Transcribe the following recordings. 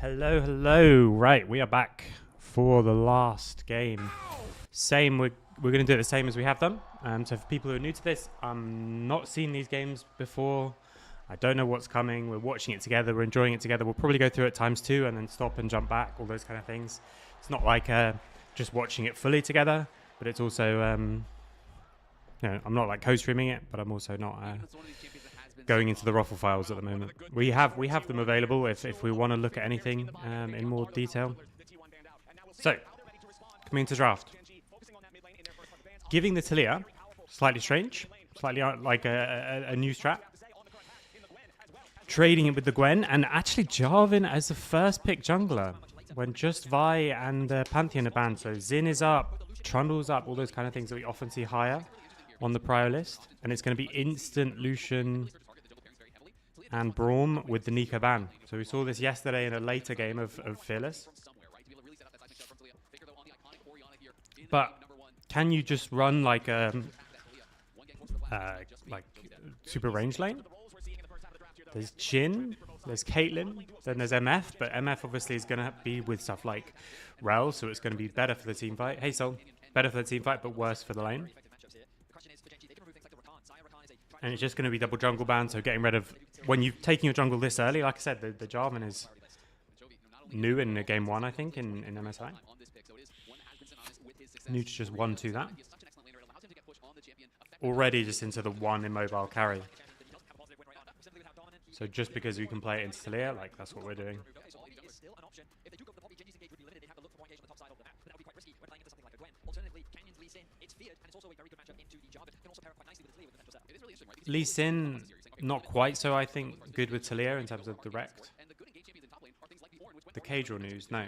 Hello, hello. Right, we are back for the last game. We're going to do it the same as we have done. So for people who are new to this, I'm not seen these games before. I don't know what's coming. We're watching it together. We're enjoying it together. We'll probably go through it times two and then stop and jump back, all those kind of things. It's not like just watching it fully together, but it's also, I'm not like co-streaming it, but I'm also not going into the Ruffle files at the moment. We have them available if we want to look at anything in more detail. So, coming into draft. Giving the Talia, slightly strange, slightly like a new strat. Trading it with the Gwen, and actually Jarvan as the first pick jungler when just Vi and Pantheon are banned. So Xin is up, Trundle's up, all those kind of things that we often see higher on the prio list. And it's going to be instant Lucian and Braum with the Nico ban. So we saw this yesterday in a later game of Fearless. But can you just run like a super range lane? There's Jhin, there's Caitlyn, then there's MF, but MF obviously is going to be with stuff like Rel, so it's going to be better for the team fight. Hey Sol, better for the team fight, but worse for the lane. And it's just going to be double jungle ban, so getting rid of... When you're taking your jungle this early, like I said, the Jarvan is new in game one, I think, in MSI. New to just 1-2 that. Already just into the one immobile carry. So just because we can play it into Talia, like that's what we're doing. Lee Sin, not quite so, I think, good with Talia in terms of direct. The Cadral news, no.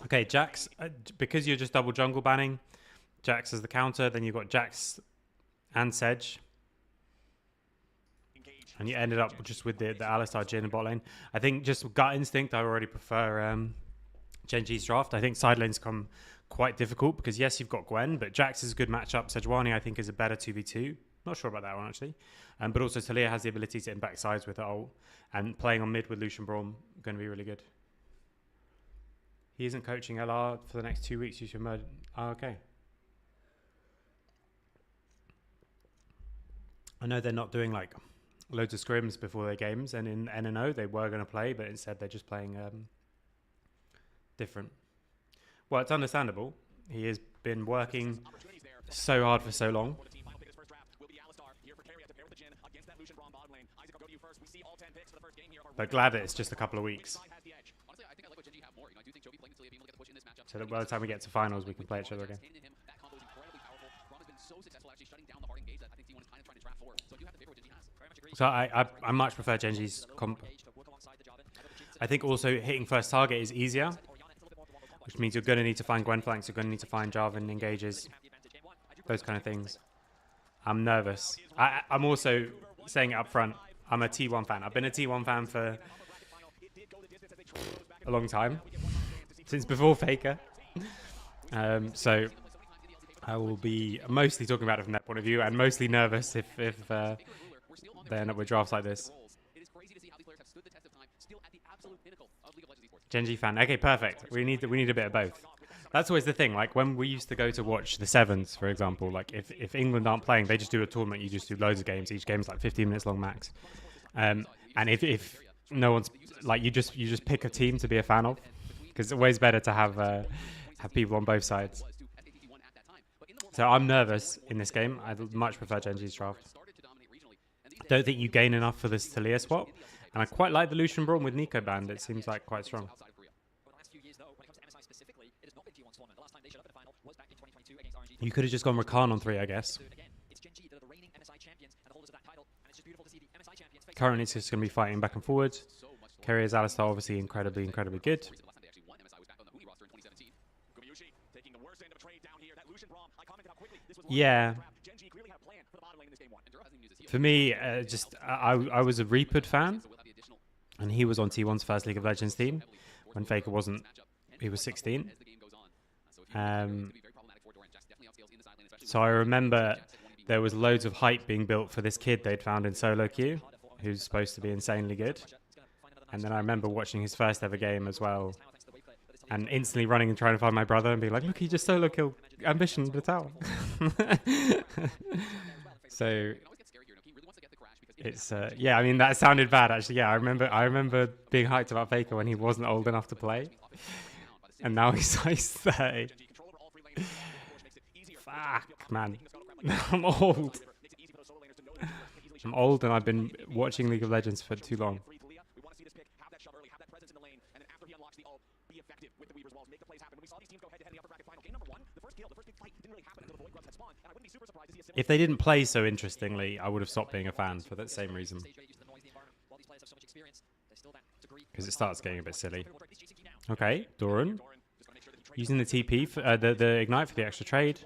Okay, Jax, because you're just double jungle banning, Jax as the counter, then you've got Jax and Sedge. And you ended up just with the Alistar Jhin and bot lane. I think just gut instinct, I already prefer GenG's draft. I think side lanes come quite difficult because yes, you've got Gwen, but Jax is a good matchup. Sejuani, I think, is a better 2v2. Not sure about that one, actually. But also Talia has the ability to impact sides with her ult. And playing on mid with Lucian Braum, going to be really good. He isn't coaching LR for the next 2 weeks. You should merge. Oh, okay. I know they're not doing like loads of scrims before their games, and in NNO they were going to play, but instead they're just playing different. Well, it's understandable. He has been working so hard for so long. But glad that it's just a couple of weeks. So that by the time we get to finals, we can play each other again. So I much prefer GenG's comp. I think also hitting first target is easier, which means you're going to need to find Gwen flanks, you're going to need to find Jarvan engages, those kind of things. I'm nervous. I'm also saying it up front, I'm a T1 fan. I've been a T1 fan for a long time, since before Faker. So I will be mostly talking about it from that point of view, and mostly nervous if they end up with drafts like this. GenG fan. Okay, perfect. We need a bit of both. That's always the thing. Like when we used to go to watch the Sevens, for example, like if England aren't playing, they just do a tournament. You just do loads of games. Each game's like 15 minutes long max. And if no one's like, you just pick a team to be a fan of, because it's always better to have people on both sides. So I'm nervous in this game. I'd much prefer GenG's draft. Don't think you gain enough for this Talia swap, and I quite like the Lucian Braum with Nico banned. It seems like quite strong. You could have just gone Rakan on 3, I guess. Currently, it's just going to be fighting back and forward. Carrier's Alistar obviously incredibly good. Yeah. For me, I was a Reaped fan, and he was on T1's first League of Legends team when Faker wasn't. He was 16. So I remember there was loads of hype being built for this kid they'd found in solo queue, who's supposed to be insanely good. And then I remember watching his first ever game as well, and instantly running and trying to find my brother and being like, look, he just solo killed Ambition in the tower. So it's yeah, I mean, that sounded bad actually. Yeah, I remember being hyped about Faker when he wasn't old enough to play, and now he's 30. Fuck, man. I'm old. I'm old and I've been watching League of Legends for too long. If they didn't play so interestingly, I would have stopped being a fan for that same reason. Because it starts getting a bit silly. Okay, Doran. Using the TP, for, the Ignite for the extra trade.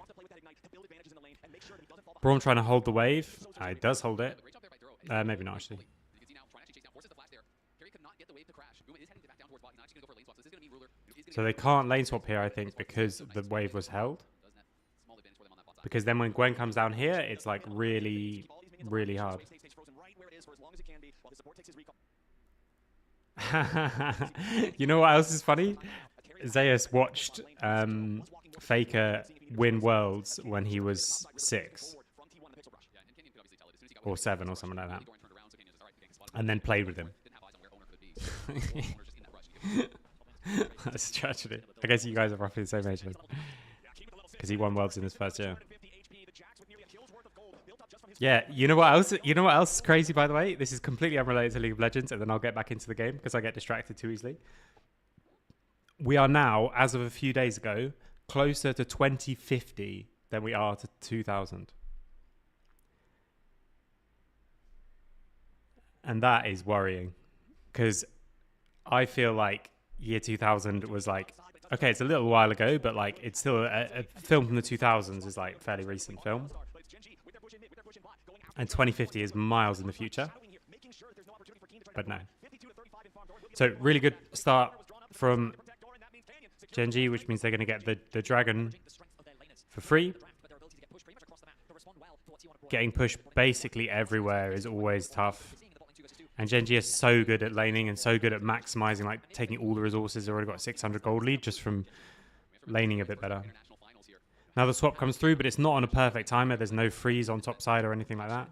Braum trying to hold the wave. He does hold it. Maybe not, actually. So they can't lane swap here, I think, because the wave was held. Because then when Gwen comes down here, it's like really, really hard. You know what else is funny? Zeus watched Faker win Worlds when he was 6. Or 7 or something like that. And then played with him. That's a tragedy. I guess you guys are roughly the same age. Because he won Worlds in his first year. Yeah, you know what else? You know what else is crazy, by the way? This is completely unrelated to League of Legends, and then I'll get back into the game because I get distracted too easily. We are now, as of a few days ago, closer to 2050 than we are to 2000. And that is worrying because I feel like year 2000 was like, okay, it's a little while ago, but like it's still a film from the 2000s is like fairly recent film. And 2050 is miles in the future. But no. So really good start from GenG, which means they're going to get the dragon for free. Getting pushed basically everywhere is always tough. And GenG is so good at laning and so good at maximizing, like taking all the resources. They've already got 600 gold lead just from laning a bit better. Now the swap comes through, but it's not on a perfect timer. There's no freeze on top side or anything like that.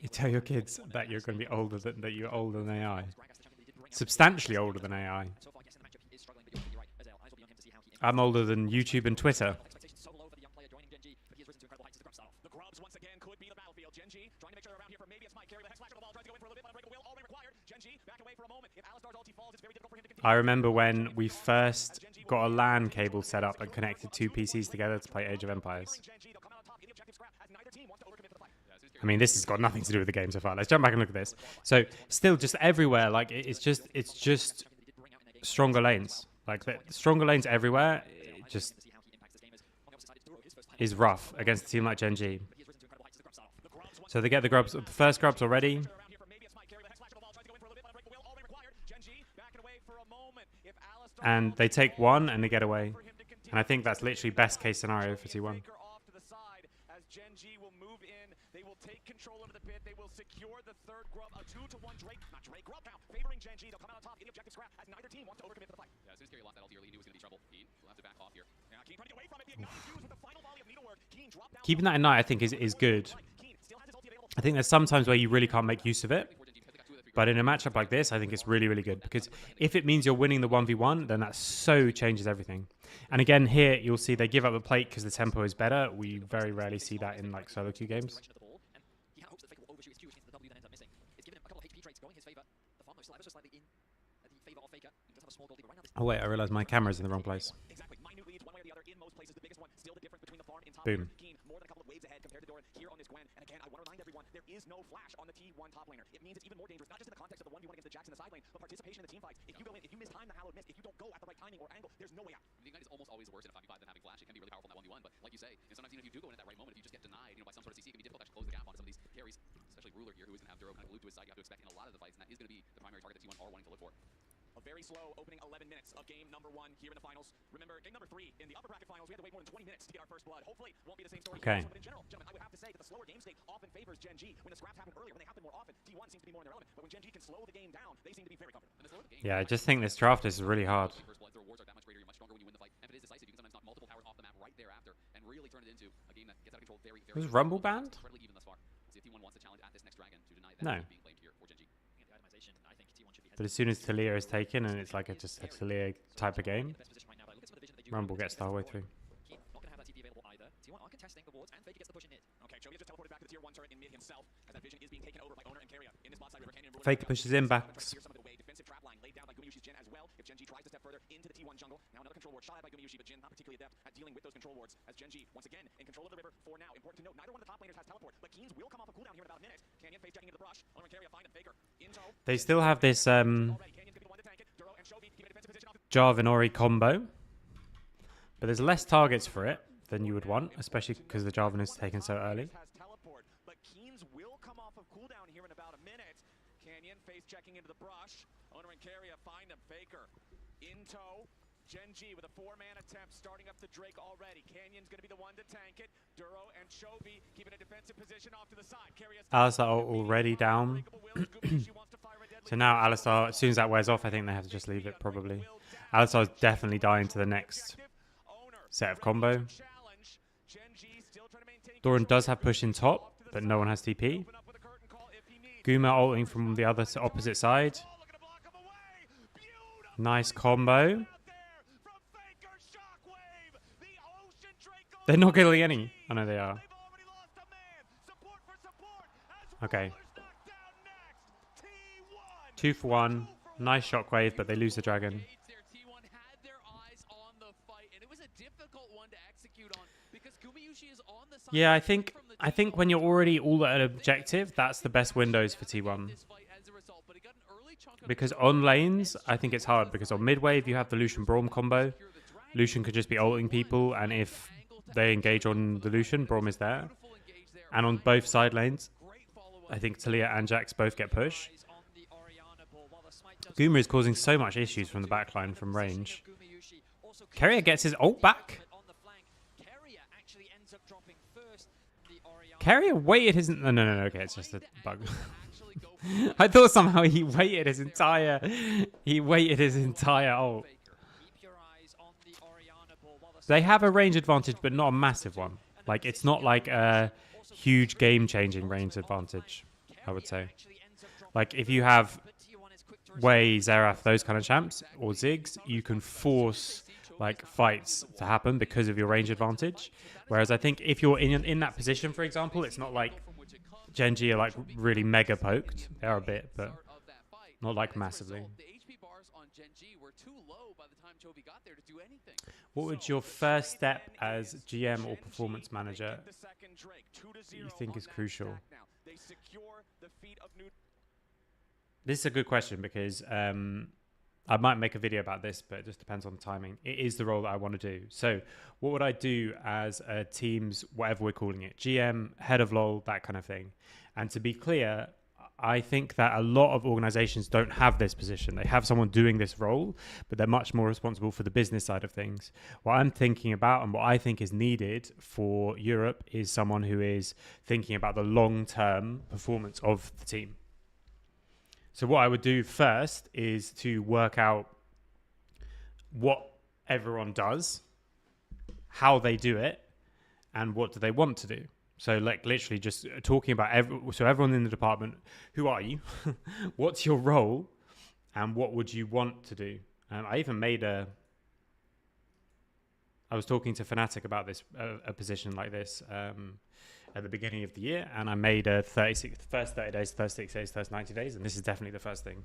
You tell your kids that you're going to be older than that you're older than AI. Substantially older than AI. I'm older than YouTube and Twitter. I remember when we first got a LAN cable set up and connected 2 PCs together to play Age of Empires. I mean, this has got nothing to do with the game so far. Let's jump back and look at this. So, still just everywhere, like it's just stronger lanes. Like the stronger lanes everywhere, it just is rough against a team like GenG. So they get the grubs, the first grubs already. And they take one and they get away. And I think that's literally best case scenario for T1. Control over the pit. They will secure the third grub. A 2-to-1 Drake. Not Drake. Grub now. Favoring GenG. They'll come out on top. Any objective scrap as neither team wants to overcommit to the fight. Yeah, as soon as Gary lost that LT early, he knew he was going to be trouble. Keen will have to back off here. Yeah, Keen trying to get away from it. The Ignite is used with the final volley of needlework. Keen drop down. Keeping that in night, I think, is good. I think there's sometimes where you really can't make use of it. But in a matchup like this, I think it's really, really good. Because if it means you're winning the 1v1, then that so changes everything. And again, here, you'll see they give up the plate because the tempo is better. We very rarely see that in like solo queue games. Oh wait, I realized my camera's in the wrong place. Boom. here on this Gwen. And again, I want to remind everyone, there is no flash on the T1 top laner. It means it's even more dangerous, not just in the context of the 1v1 against the Jax in the side lane, but participation in the team fights. If you go in, if you miss time the Hallowed Mist, if you don't go at the right timing or angle, there's no way out. The Ignite is almost always worse in a 5v5 than having flash. It can be really powerful in that 1v1, but like you say, sometimes even if you do go in at that right moment, if you just get denied, by some sort of CC, it can be difficult to actually close the gap onto some of these carries, especially Ruler here, who is going to have Duro kind of glued to his side. You have to expect in a lot of the fights, and that is going to be the primary target that T1 are wanting to look for. A very slow opening 11 minutes of game number 1 here in the finals. Remember, game number 3 in the upper bracket finals, we had to wait more than 20 minutes to get our first blood. Hopefully, won't be the same story. Okay. But in general, gentlemen, I would have to say that the slower game state often favors GenG. When the scraps happen earlier, when they happen more often, T1 seems to be more in their element. But when GenG can slow the game down, they seem to be very comfortable. Yeah, I just think this draft is really hard. First blood, the rewards are that much greater. You're much stronger when you win the fight. And if it is decisive, you can sometimes knock multiple towers off the map right thereafter and really turn it into a game that gets out of control very, very. Was Rumble banned? Incredibly even thus far. See if T1 wants to challenge at this next dragon to deny that No. being claimed here for GenG. But as soon as Talia is taken and it's like just a Talia type of game, Rumble gets the whole way through. Okay, Joey just teleported back to the tier 1 turret in mid himself as that vision is being taken over by Owner and Carrier. In this bot side, River Canyon and Faker pushes in backs. Here's some of the way defensive trap line laid down by Gumayushi's Jin as well. If GenG tries to step further into the T1 jungle, now another control ward shot at by Gumayushi, but Jin not particularly adept at dealing with those control wards as GenG once again in control of the river for now. Important to note, neither one of the top laners has teleport, but Keens will come off a cooldown here in about a minute. Canyon face checking into the brush. Owner and Carrier find him. Faker in tow. They still have this Canyon could be the one to tank it. Duro and Shobi keep a defensive position off. Jarvan Ori combo, but there's less targets for it than you would want, especially because the Jarvan is taken so early. But Keens will come off of cooldown here in about a minute. Canyon face checking into the brush. Owner and Carrier find him. Faker in tow. GenG with a 4-man attempt starting up the Drake already. Canyon's going to be the one to tank it. Duro and Shobi keeping a defensive position off to the side. Alistar already down. So now Alistar, as soon as that wears off, I think they have to just leave it probably. Alistar's definitely dying to the next set of combo. Doran does have push in top, but no one has TP. Guma ulting from the other opposite side. Nice combo. They're not killing any. I know they are. Okay. 2 for 1. Nice shockwave, but they lose the dragon. Yeah, I think when you're already all at an objective, that's the best windows for T1. Because on lanes, I think it's hard, because on mid wave you have the Lucian Braum combo. Lucian could just be ulting people, and if they engage on the Lucian, Braum is there. And on both side lanes, I think Talia and Jax both get push. Guma is causing so much issues from the backline from range. Carrier gets his ult back. Carrier waited his... No, okay, it's just a bug. I thought somehow he waited his entire... He waited his entire ult. They have a range advantage, but not a massive one. Like, it's not like a huge game-changing range advantage, I would say. Like, if you have Wei, Xerath, those kind of champs, or Ziggs, you can force like fights to happen because of your range advantage. Whereas I think if you're in that position, for example, it's not like GenG are like really mega poked. They are a bit, but not like massively. What would your first step as GM or performance manager you think is crucial? This is a good question because I might make a video about this, but it just depends on the timing. It is the role that I want to do. So what would I do as a team's, whatever we're calling it, GM, head of LoL, that kind of thing? And to be clear, I think that a lot of organizations don't have this position. They have someone doing this role, but they're much more responsible for the business side of things. What I'm thinking about and what I think is needed for Europe is someone who is thinking about the long-term performance of the team. So what I would do first is to work out what everyone does, how they do it, and what do they want to do. So like literally just talking about everyone in the department, who are you? What's your role? And what would you want to do? I even made I was talking to Fnatic about this, a position like this at the beginning of the year, and I made a first 30 days, first 6 days, first 90 days, and this is definitely the first thing.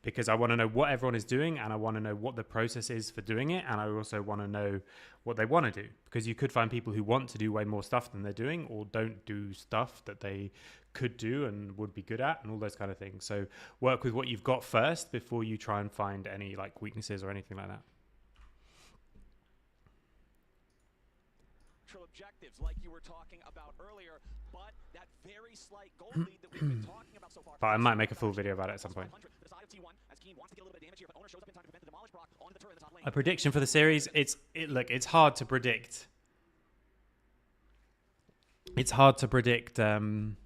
because I want to know what everyone is doing, and I want to know what the process is for doing it, and I also want to know what they want to do, because you could find people who want to do way more stuff than they're doing, or don't do stuff that they could do and would be good at, and all those kind of things. So work with what you've got first before you try and find any like weaknesses or anything like that. Objectives like you were talking about earlier, but that very slight goal lead that we've been talking about so far. But I might make a full video about it at some point. A prediction for the series, look, it's hard to predict. It's hard to predict T1.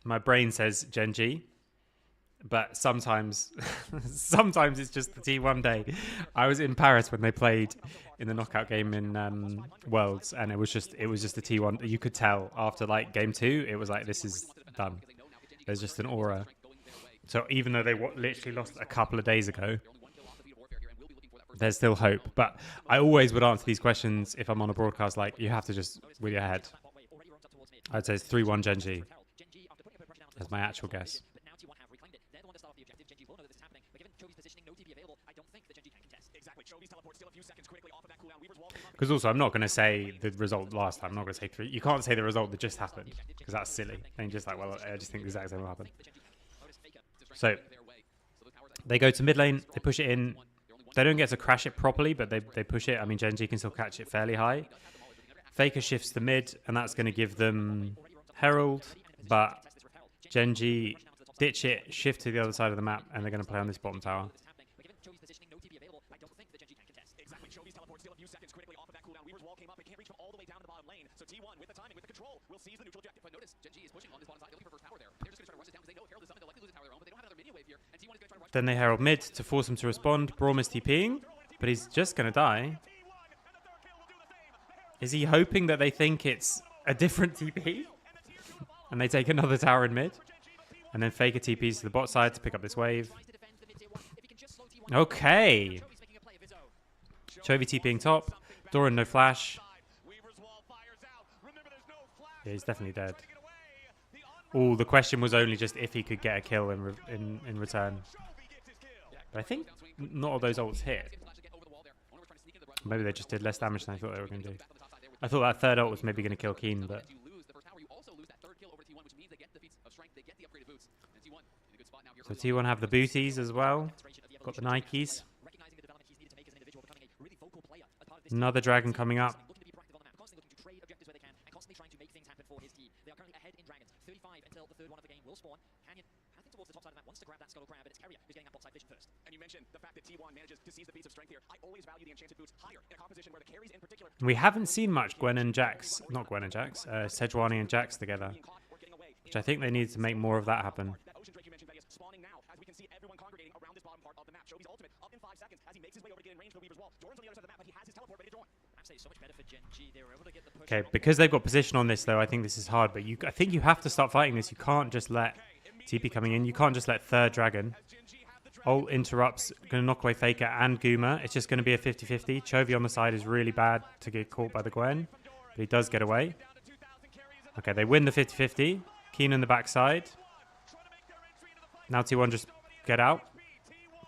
My brain says GenG, but sometimes it's just the T1 day. I was in Paris when they played in the knockout game in Worlds, and it was just the T1. You could tell after like game 2, it was like, this is done. There's just an aura. So even though they literally lost a couple of days ago, there's still hope. But I always would answer these questions if I'm on a broadcast, like, you have to just with your head. I'd say it's 3-1 GenG. That's my actual guess. Because also, I'm not going to say the result last time. I'm not going to say 3. You can't say the result that just happened, because that's silly. And just like, well, I just think the exact same will happen. So they go to mid lane. They push it in. They don't get to crash it properly, but they push it. I mean, GenG can still catch it fairly high. Faker shifts to mid, and that's going to give them Herald. But GenG ditch it, shift to the other side of the map, and they're going to play on this bottom tower. Then they Herald mid to force him to respond. Braum is TPing, but he's just going to die. Is he hoping that they think it's a different TP? And they take another tower in mid? And then Faker TPs to the bot side to pick up this wave. Okay. Chovy TPing top. Doran no flash. Yeah, he's definitely dead. Oh, the question was only just if he could get a kill in return. But I think not all those ults hit. Maybe they just did less damage than I thought they were going to do. I thought that third ult was maybe going to kill Keen, but... So T1 have the booties as well. Got the Nikes. Another dragon coming up. We haven't seen much Gwen and Jax, not Gwen and Jax, Sejuani and Jax together, which I think they need to make more of that happen. Okay, because they've got position on this though, I think this is hard, but I think you have to start fighting this. You can't just let TP coming in. You can't just let third dragon. Ult interrupts, going to knock away Faker and Guma. It's just going to be a 50-50. Chovy on the side is really bad to get caught by the Gwen, but he does get away. Okay, they win the 50-50. Keen on the backside. Now T1 just get out.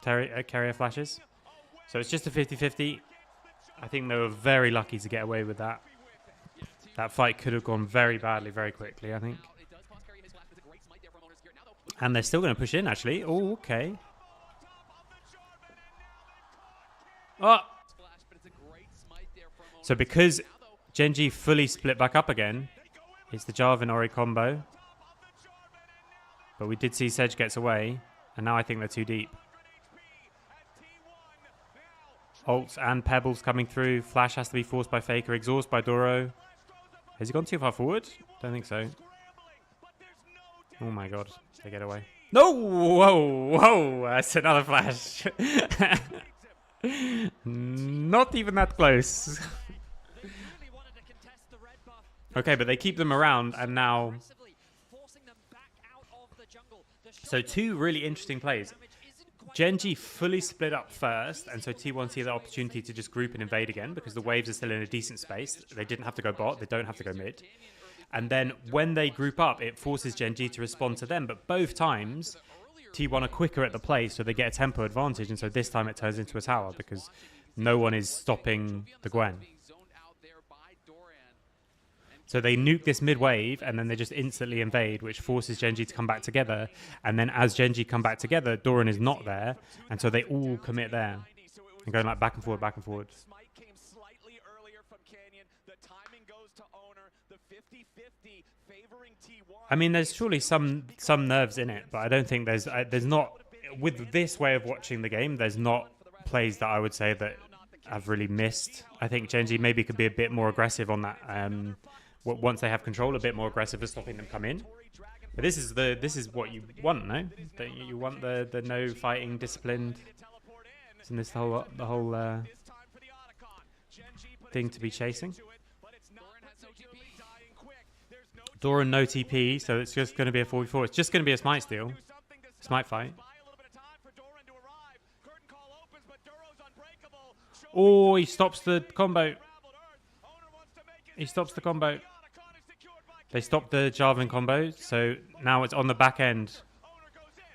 Carrier flashes. So it's just a 50-50. I think they were very lucky to get away with that. That fight could have gone very badly, very quickly, I think. And they're still going to push in, actually. Oh, okay. Oh! So because GenG fully split back up again, it's the Jarvan Ori combo. But we did see Sedge gets away, and now I think they're too deep. Ults and Pebbles coming through. Flash has to be forced by Faker. Exhaust by Doro. Has he gone too far forward? Don't think so. Oh my god. They get away. No! Whoa! Whoa! That's another flash. Not even that close. Okay, but they keep them around, and now... So 2 really interesting plays. GenG fully split up first, and so T1 see the opportunity to just group and invade again because the waves are still in a decent space. They didn't have to go bot, they don't have to go mid. And then when they group up, it forces GenG to respond to them, but both times T1 are quicker at the play, so they get a tempo advantage, and so this time it turns into a tower because no one is stopping the Gwen. So they nuke this mid wave, and then they just instantly invade, which forces GenG to come back together. And then as GenG come back together, Doran is not there, and so they all commit there and going like back and forward, back and forward. Smite came slightly earlier from Canyon. The timing goes to Owner. The 50-50 favoring T1. I mean, there's surely some nerves in it, but I don't think there's not, with this way of watching the game, there's not plays that I would say that I've really missed. I think GenG maybe could be a bit more aggressive on that. Once they have control, a bit more aggressive at stopping them come in. But this is what you want, no? Don't you want the no fighting, disciplined? Isn't this the whole thing to be chasing? Doran no TP, so it's just going to be a 4v4. It's just going to be a smite steal, smite fight. Oh, he stops the combo. He stops the combo. They stopped the Jarvan combo, so now it's on the back end.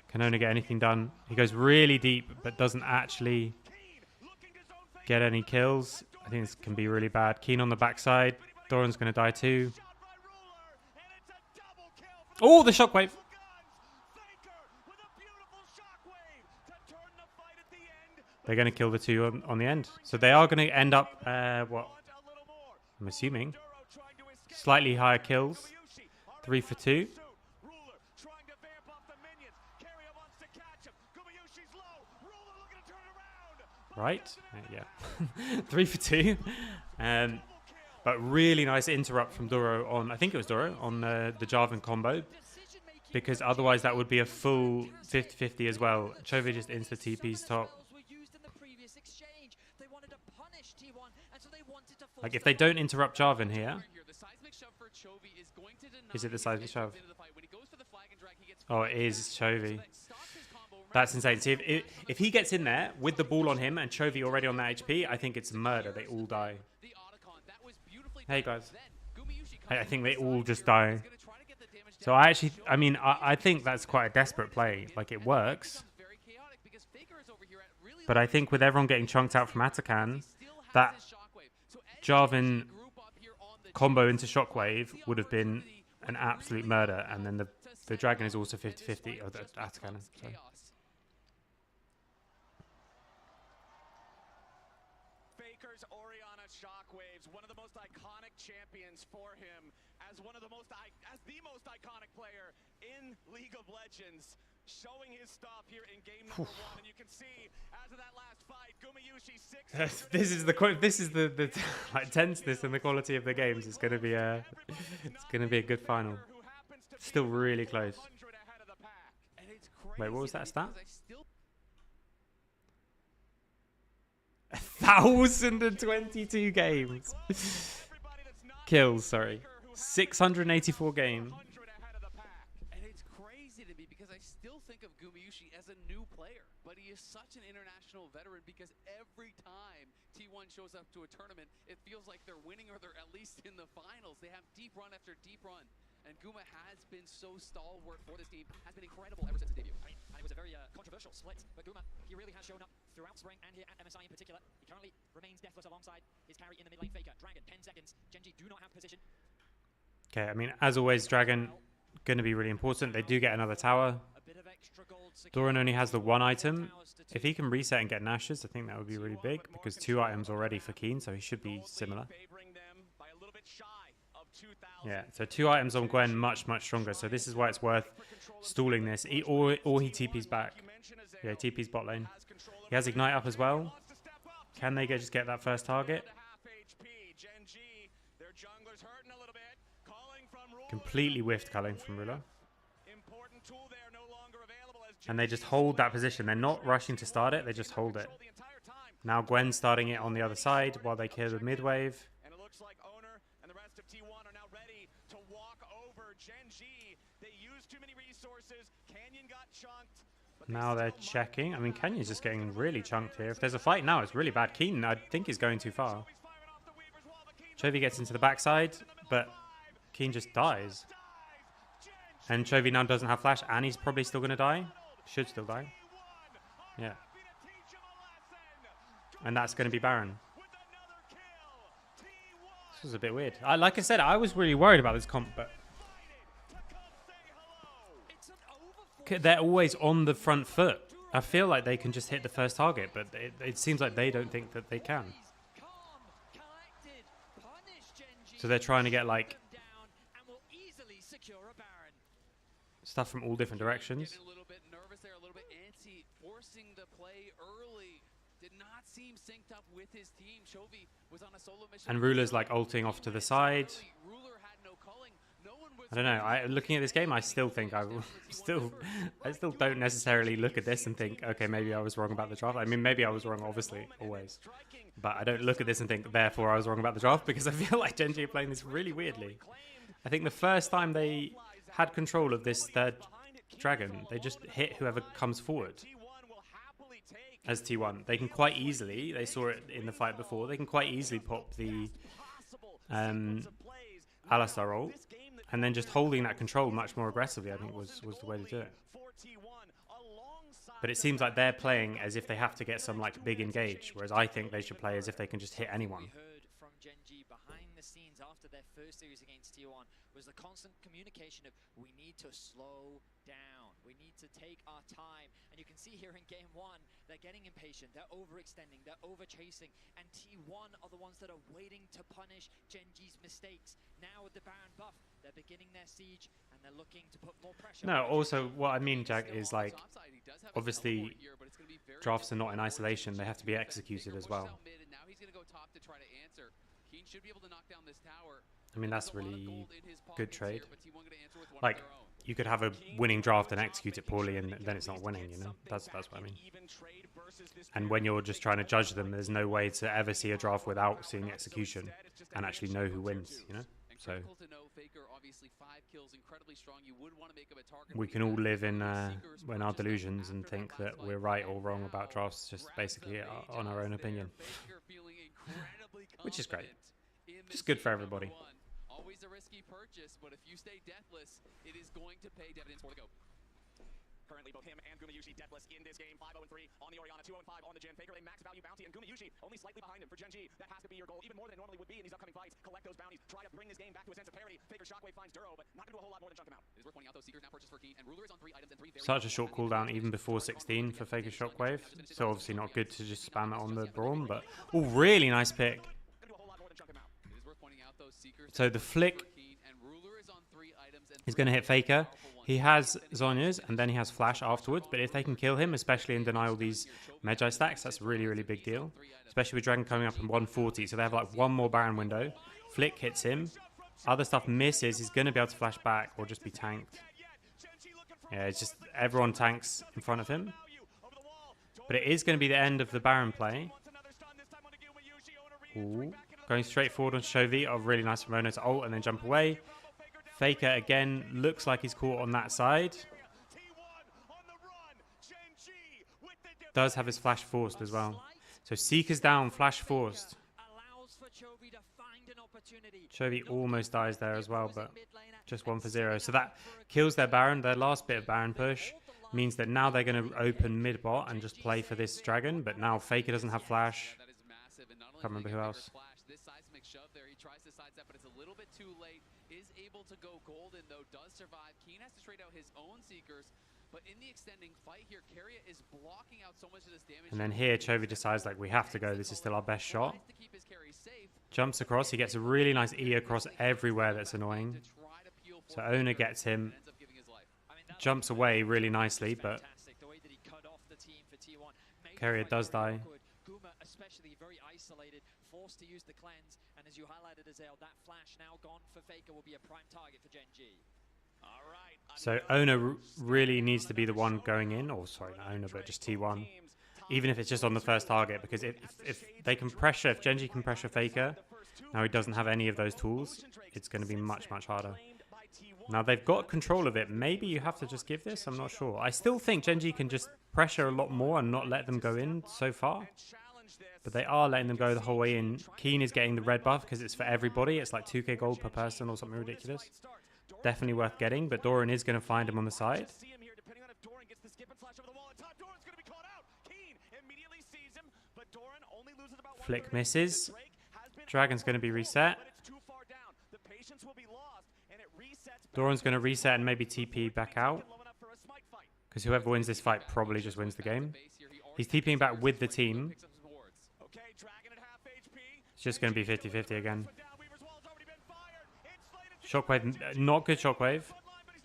Can only get anything done. He goes really deep, but doesn't actually get any kills. I think this can be really bad. Keen on the backside. Doran's going to die too. Oh, the shockwave. They're going to kill the two on the end. So they are going to end up, what? I'm assuming slightly higher kills. 3 for 2. Right? Yeah. 3 for 2. But really nice interrupt from Doro on, I think it was Doro, on the Jarvan combo. Because otherwise that would be a full 50-50 as well. Chovy just insta-TP's top. Like, if they don't interrupt Jarvan here... Is it the seismic shove? Oh, it is Chovy. That's insane. See, if he gets in there with the ball on him and Chovy already on that HP, I think it's murder. They all die. Hey, guys. I think they all just die. So I think that's quite a desperate play. Like, it works. But I think with everyone getting chunked out from Atakan, that Jarvan combo into Shockwave would have been an absolute murder. And then the Dragon is also 50-50. Or the Atakan. Sorry. Faker's Orianna Shockwaves, one of the most iconic champions for him, as the most iconic player in League of Legends, showing his stuff here in game number 1. And you can see as of that last fight, Gumayushi 6. This is the like tenseness and the quality of the games. It's going to be a good final. Still really close. Wait, what was that stat? 1,022 games. Kills, sorry. 684 games. And it's crazy to me because I still think of Gumayushi as a new player, but he is such an international veteran because every time T1 shows up to a tournament, it feels like they're winning or they're at least in the finals. They have deep run after deep run. And Guma has been so stalwart for this team, has been incredible ever since his debut. And it was a very controversial split, but Guma, he really has shown up throughout spring and here at MSI in particular. He currently remains deathless alongside his carry in the mid lane Faker. Dragon, 10 seconds. GenG do not have position. Okay, I mean, as always, Dragon going to be really important. They do get another tower. Doran only has the one item. If he can reset and get Nashes, I think that would be really big because 2 items already for Keen, so he should be similar. Yeah, so 2 items on Gwen, much stronger. So this is why it's worth stalling this. Or he TP's back. Yeah, TP's bot lane. He has Ignite up as well. Can they just get that first target? Completely whiffed culling from Ruler. And they just hold that position. They're not rushing to start it, they just hold it. Now Gwen's starting it on the other side while they clear the mid wave. And it looks like Owner and the rest of T1 are now ready to walk over GenG. They used too many resources. Canyon got chunked. Now they're checking. I mean, Kenyon's just getting really chunked here. If there's a fight now, it's really bad. Keen, I think, is going too far. Chovy gets into the backside, but Keen just dies. And Chovy now doesn't have flash, and he's probably still going to die. Should still die. Yeah. And that's going to be Baron. This was a bit weird. Like I said, I was really worried about this comp, but they're always on the front foot. I feel like they can just hit the first target, but it seems like they don't think that they can. So they're trying to get like stuff from all different directions. A little bit nervous there, a little bit antsy, forcing the play early. Did not seem synced up with his team. Chovy was on a solo mission. And Ruler's like ulting off to the side. Ruler had no culling. No one was I don't know. Looking at this game, I still think I still don't necessarily look at this and think, okay, maybe I was wrong about the draft. I mean, maybe I was wrong, obviously, always. But I don't look at this and think, therefore, I was wrong about the draft, because I feel like GenG are playing this really weirdly. I think the first time they had control of this third dragon, they just hit whoever comes forward as T1. They can quite easily, they saw it in the fight before, they can quite easily pop the Alistar ult, and then just holding that control much more aggressively, I think, was the way to do it. But it seems like they're playing as if they have to get some like big engage, whereas I think they should play as if they can just hit anyone. We heard from GenG behind the scenes after their first series against T1 was the constant communication of, we need to slow down, we need to take our time. And you can see here in game one, they're getting impatient, they're overextending, they're over-chasing, and T1 are the ones that are waiting to punish GenG's mistakes. Now with the Baron buff, they're beginning their siege, and they're looking to put more pressure. No, also, what I mean, Jack, is like, obviously, drafts are not in isolation, they have to be executed as well. I mean, that's really good trade. Like, you could have a winning draft and execute it poorly, and then it's not winning, you know? That's what I mean. And when you're just trying to judge them, there's no way to ever see a draft without seeing execution and actually know who wins, you know? So we can all live in our delusions and think that we're right or wrong about drafts, just basically on our own opinion, which is great. Just good for everybody. Always a risky purchase, but if you stay deathless, it is going to pay dividends for the go. Currently, both him and Gumayushi deathless in this game. 5-0-3 on the Orianna, 2-5 on the Jin. Faker a max value bounty, and Gumayushi only slightly behind him. For GenG, that has to be your goal, even more than it normally would be in these upcoming fights. Collect those bounties, try to bring this game back to a sense of parity. Faker Shockwave finds Duro, but not going to do a whole lot more than chunk him out. It is worth pointing out, though, Seekers now purchased for Keen, and Ruler is on 3 items and 3 very... Such a short cooldown even before 16 for Faker Shockwave. So obviously not good to just spam it on the Braum, but... Oh, really nice pick. So the flick is going to hit Faker. He has Zhonya's, and then he has Flash afterwards, but if they can kill him, especially and deny all these Magi stacks, that's a really, really big deal. Especially with Dragon coming up in 140, so they have like one more Baron window. Flick hits him. Other stuff misses. He's going to be able to flash back or just be tanked. Yeah, it's just everyone tanks in front of him. But it is going to be the end of the Baron play. Ooh. Going straight forward on Chovy. Oh, really nice from Mono to ult and then jump away. Faker again looks like he's caught on that side. Does have his flash forced as well. So Seeker's down, flash forced. Chovy almost dies there as well, but just 1 for 0. So that kills their Baron. Their last bit of Baron push means that now they're going to open mid bot and just play for this dragon. But now Faker doesn't have flash. Can't remember who else. This seismic shove there, he tries to sidestep, but it's a little bit too late. Is able to go golden though, does survive. Keen has to trade out his own Seekers, but in the extending fight here, Keria is blocking out so much of this damage. And then here, Chovy decides like we have to go. This is still our best shot. Jumps across. He gets a really nice E across everywhere. That's annoying. So Ona gets him. Jumps away really nicely, but Keria does die. Especially very isolated, forced to use the cleanse, and as you highlighted, Azale, that flash now gone for Faker will be a prime target for GenG. So Ona really needs to be the one going in, or sorry, not Ona, but just T1, even if it's just on the first target, because if they can pressure, if GenG can pressure Faker, now he doesn't have any of those tools, it's going to be much, much harder. Now they've got control of it. Maybe you have to just give this, I'm not sure. I still think GenG can just pressure a lot more and not let them go in so far. But they are letting them go the whole way in. Keen is getting the red buff because it's for everybody. It's like 2k gold per person or something ridiculous. Definitely worth getting, but Doran is going to find him on the side. Flick misses. Dragon's going to be reset. Doran's going to reset and maybe TP back out. Because whoever wins this fight probably just wins the game. He's TPing back with the team. It's just going to be 50-50 again. Shockwave, not good Shockwave.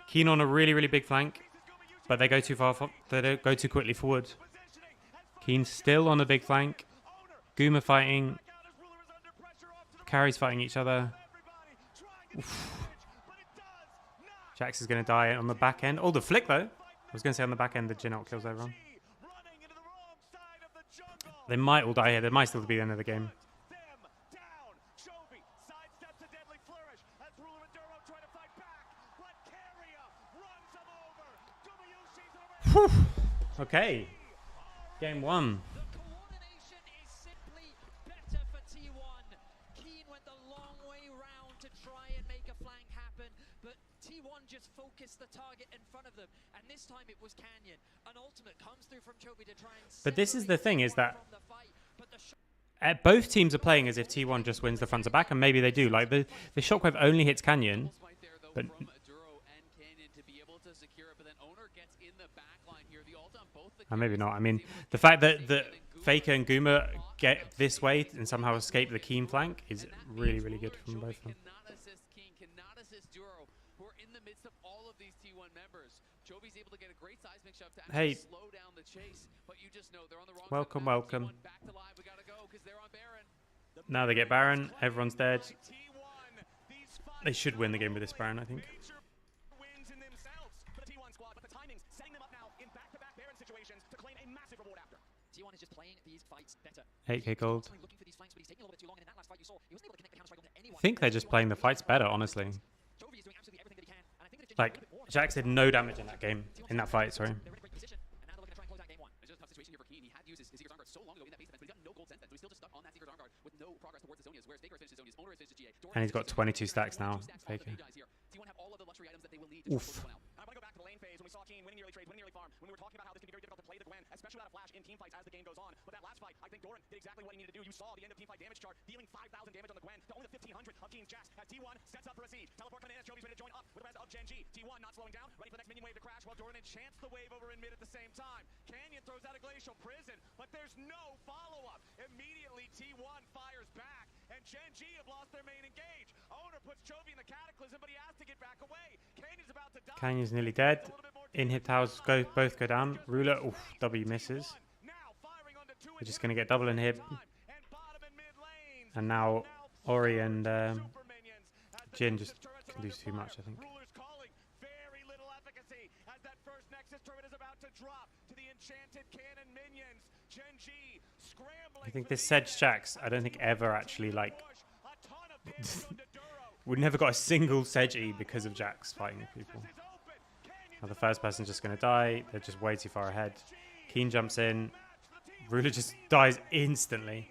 Keen on a really, really big flank. But they go too far, they don't go too quickly forward. Keen still on a big flank. Guma fighting. Carries fighting each other. Oof. Jax is going to die on the back end. Oh, the flick though. I was going to say on the back end, the Jin out kills everyone. They might all die here. They might still be the end of the game. Whew. Okay. Game 1. The coordination is simply better for T1. Keen went the long way round to try and make a flank happen, but T1 just focused the target in front of them, and this time it was Canyon. An ultimate comes through from Chovy to try and But this is the thing, is that but the both teams are playing as if T1 just wins the front to back, and maybe they do. Like the Shockwave only hits Canyon, but maybe not. I mean, the fact that Faker and Guma get this way and somehow escape the Keen flank is really, really good from both of them. Hey, welcome, welcome. Now they get Baron. Everyone's dead. They should win the game with this Baron, I think. T1 is just playing these fights better. 8k gold. Looking for these flanks, but he's taking a little bit too long. And in that last fight you saw, he wasn't able to connect the counter strike onto anyone. I think they're just playing the fights better, honestly. Chovy is doing absolutely everything that he can. And I think that Like, Jax did no damage in that game, in that fight, sorry. they're in a great position, and now they're looking to try and close out game 1. It's just a tough situation here for Keen. He had used his Seeker's Arm Guard so long ago in that base defense, but he's got no gold since then, so he's still just stuck on that Seeker's Arm Guard with no progress towards the Zonias, whereas Faker has finished his Zonias, Owner has finished his GA. And he's got 22 stacks now, Faker. T1 have all of the luxury items that they will need to Oof. close this one out. I want to go back to the lane phase when we saw Keen winning the early trades, winning the early farm, when we were talking about how this can be very difficult to play the Gwen, especially without a flash in team fights as the game goes on. But that last fight, I think Doran did exactly what he needed to do. You saw the end of team fight damage chart, dealing 5,000 damage on the Gwen to only the 1,500 of Keen's Jax as T1 sets up for a siege. Teleport coming in as Jovi's ready to join up with the rest of GenG. T1 not slowing down, ready for the next minion wave to crash while Doran enchants the wave over in mid at the same time. Canyon throws out a glacial prison, but there's no follow-up. Immediately T1 fires back, and GenG have lost their main engage. Owner puts Chovy in the cataclysm, but he has to get back away. Canyon's about to die. Canyon's nearly dead. In-hit towers both go down. Ruler, oof, W misses. They're just going to get double inhib. And now Ori and Jin just can do too much, I think. Very little efficacy as that first Nexus turret is about to drop to the enchanted cannon minions. GenG scrambling. I think this Sedge Jax, I don't think ever actually, like... we never got a single Sedge E because of Jax fighting people. Now the first person's just going to die. They're just way too far ahead. Keen jumps in. Ruler just dies instantly.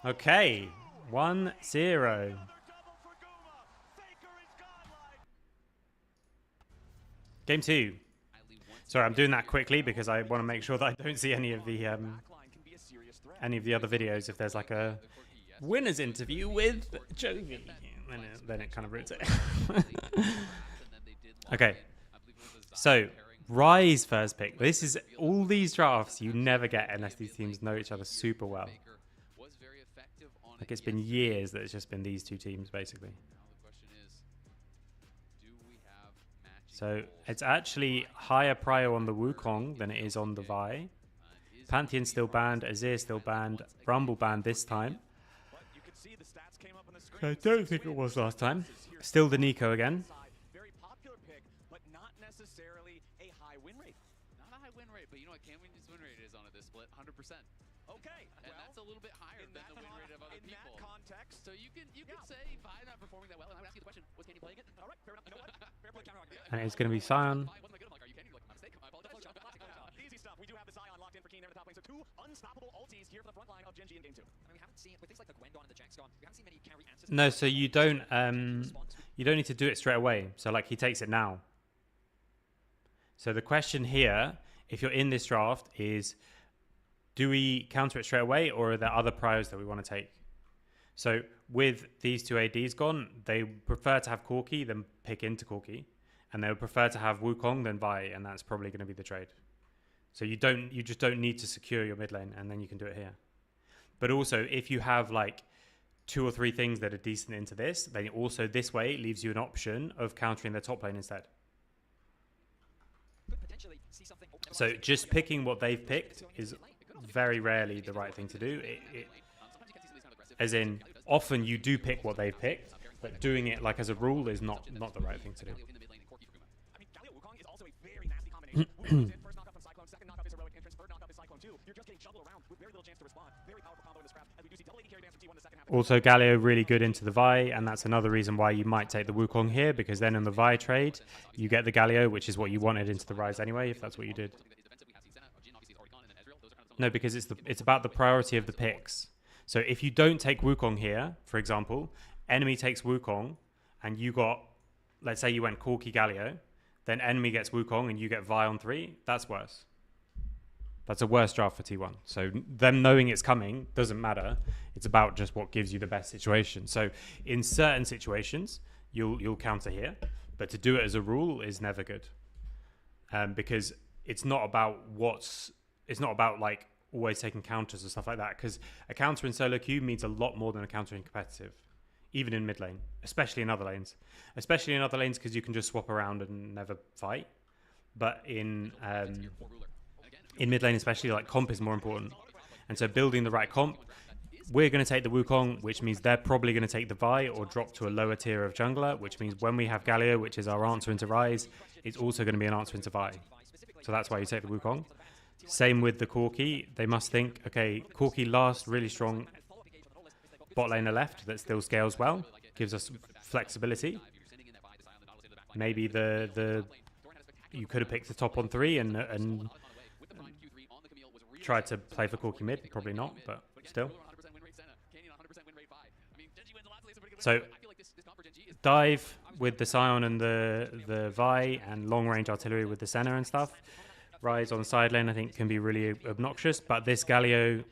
Okay, 1-0. Game 2. Sorry, I'm doing that quickly because I want to make sure that I don't see any of the other videos. If there's like a winner's interview with Chovy, then it kind of ruins it. Okay, so Rise first pick. This is all these drafts you never get unless these teams know each other super well. Like it's been years that it's just been these two teams basically. So it's actually higher prio on the Wukong than it is on the Vi. Pantheon still banned, Azir still banned, Rumble banned this time. I don't think it was last time. Still the Nico again. Very popular pick, but not necessarily a high win rate. Not a high win rate, but you know what Canwy's win rate is on this split? 100%. Okay, And that's a little bit higher than the win rate of other people. In that context, So you can say Vi not performing that well, and I would ask you the question: was Canyon playing it? all right, fair enough. You know what? Fair play counter argument. And it's going to be Sion. Vi wasn't that good. I'm like, are you Canyon? You're like, my mistake. I apologize. Easy stuff. We do have the Zion locked in for Keen there in the top lane. So 2 unstoppable ultis here for the front line of GenG in game 2. I mean, we haven't seen, with things like the Gwen gone and the Jax gone, we haven't seen many carry answers. No, so you don't need to do it straight away. So like he takes it now. So the question here, if you're in this draft, is do we counter it straight away, or are there other priors that we want to take? So with these two ADs gone, they prefer to have Corki than pick into Corki, and they would prefer to have Wukong than Vi, and that's probably going to be the trade. So you just don't need to secure your mid lane, and then you can do it here. But also, if you have like 2 or 3 things that are decent into this, then also this way leaves you an option of countering the top lane instead. So just picking what they've picked is very rarely the right thing to do. As in, often you do pick what they've picked, but doing it like as a rule is not the right thing to do. Also, Galio really good into the Vi, and that's another reason why you might take the Wukong here, because then in the Vi trade, you get the Galio, which is what you wanted into the Ryze anyway, if that's what you did. No, because it's about the priority of the picks. So if you don't take Wukong here, for example, enemy takes Wukong, and you got, let's say you went Corki Galio, then enemy gets Wukong and you get Vi on 3, that's worse. That's a worse draft for T1. So them knowing it's coming doesn't matter. It's about just what gives you the best situation. So in certain situations, you'll counter here, but to do it as a rule is never good, because it's not about like always taking counters and stuff like that. Because a counter in solo queue means a lot more than a counter in competitive, even in mid lane, especially in other lanes. Especially in other lanes because you can just swap around and never fight. But in mid lane especially, like, comp is more important. And so building the right comp, we're going to take the Wukong, which means they're probably going to take the Vi or drop to a lower tier of jungler, which means when we have Galio, which is our answer into Ryze, it's also going to be an answer into Vi. So that's why you take the Wukong. Same with the Corki. They must think, okay, Corki last really strong bot laner left that still scales well, gives us flexibility. Maybe you could have picked the top on 3 and tried to play for Corki mid. Probably not, but still. So dive with the Scion and the Vi, and long range artillery with the Senna and stuff. Ryze on the side lane, I think, can be really obnoxious, but this Galio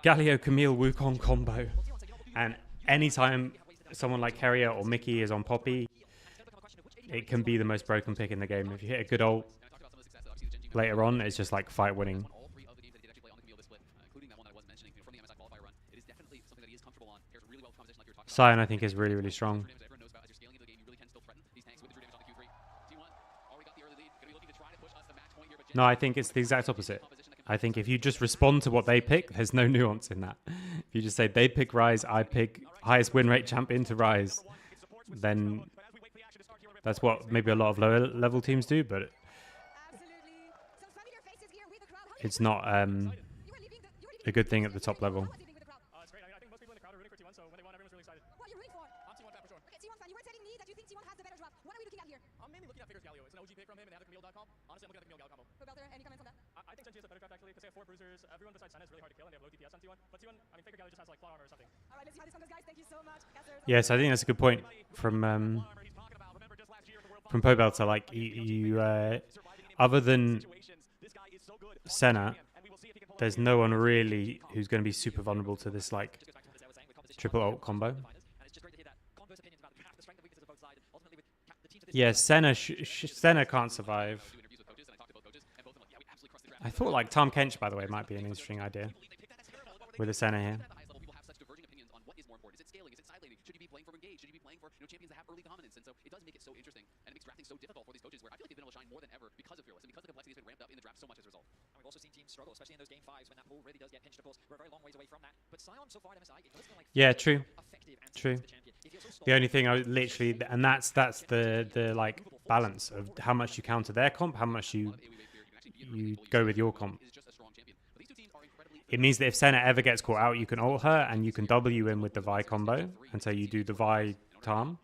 Camille Wukong combo, and anytime someone like Keria or Mickey is on Poppy, it can be the most broken pick in the game. If you hit a good ult later on, it's just like fight winning. Scion, I think, is really, really strong. No, I think it's the exact opposite. I think if you just respond to what they pick, there's no nuance in that. If you just say they pick Ryze, I pick highest win rate champion to Ryze, then that's what maybe a lot of lower level teams do, but it's not a good thing at the top level. I think GenG is a better draft actually because they have 4 bruisers. Everyone besides Senna is really hard to kill and they have low DPS on T1. But T1, I mean, Faker Galio just has like flat armor or something. Alright, let's see how this goes, guys. Thank you so much. Yes, I think that's a good point from Pobel to, like, other than Senna, there's no one really who's going to be super vulnerable to this like triple ult combo. Yeah, Senna can't survive. I thought like Tom Kench, by the way, might be an interesting idea with a Senna here. Champions that have early dominance, and so it does make it so interesting, and it makes drafting so difficult for these coaches where I feel like they've been able to shine more than ever because of Fearless, and because the complexity has been ramped up in the draft so much as a result. And we've also seen teams struggle, especially in those game 5s when that pool really does get pinched. Of course, we're a very long ways away from that, but Scion so far at MSI, it does feel like true. The only thing I literally, and that's the like balance of how much you counter their comp, how much you go with your comp. It means that if Senna ever gets caught out, you can ult her and you can W in with the Vi combo, and so you do the Vi Tarm,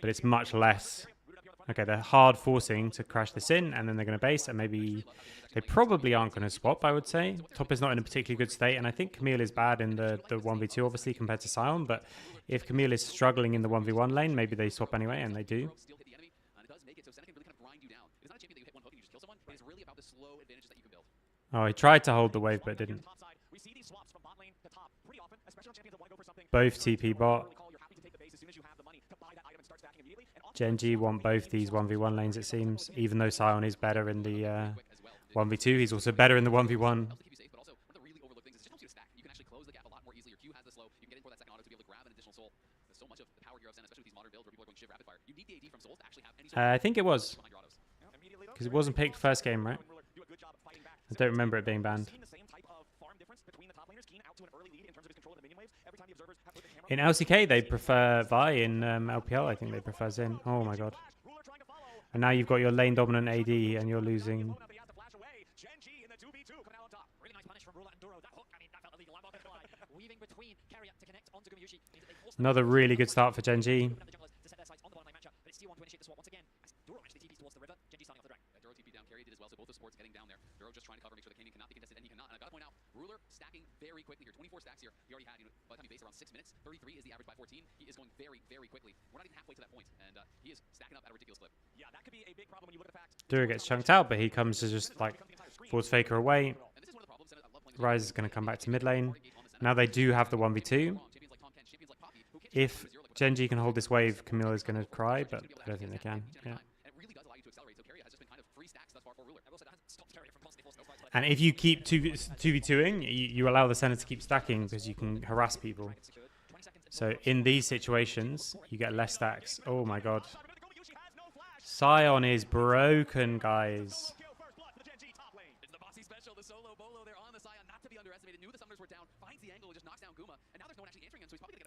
but it's much less. Okay, they're hard forcing to crash this in, and then they're going to base, and maybe they probably aren't going to swap, I would say. Top is not in a particularly good state, and I think Camille is bad in the 1v2, obviously, compared to Scion, but if Camille is struggling in the 1v1 lane, maybe they swap anyway, and they do. Oh, he tried to hold the wave, but didn't. Both TP bot. GenG want both these 1v1 lanes, it seems. Even though Sion is better in the 1v2, he's also better in the 1v1. I think it was. Because it wasn't picked first game, right? I don't remember it being banned. In LCK, they prefer Vi. In LPL, I think they prefer Xin. Oh my god. And now you've got your lane dominant AD and you're losing. Another really good start for GenG. Just trying to cover, make sure the Canyon cannot be contested, and he cannot. And I've got to point out, Ruler stacking very quickly here. 24 stacks here. He already had, by the time he based around 6 minutes, 33 is the average by 14. He is going very, very quickly. We're not even halfway to that point, and he is stacking up at a ridiculous clip. Yeah, that could be a big problem when you look at the fact. Dura gets chunked out, but he comes to just like force Faker away. Rise is going to come back to mid lane. Now they do have the 1v2. If GenG can hold this wave, Camille is going to cry, but I don't think they can. Yeah. And if you keep 2v2ing, you allow the center to keep stacking because you can harass people. So in these situations, you get less stacks. Oh my god. Sion is broken, guys.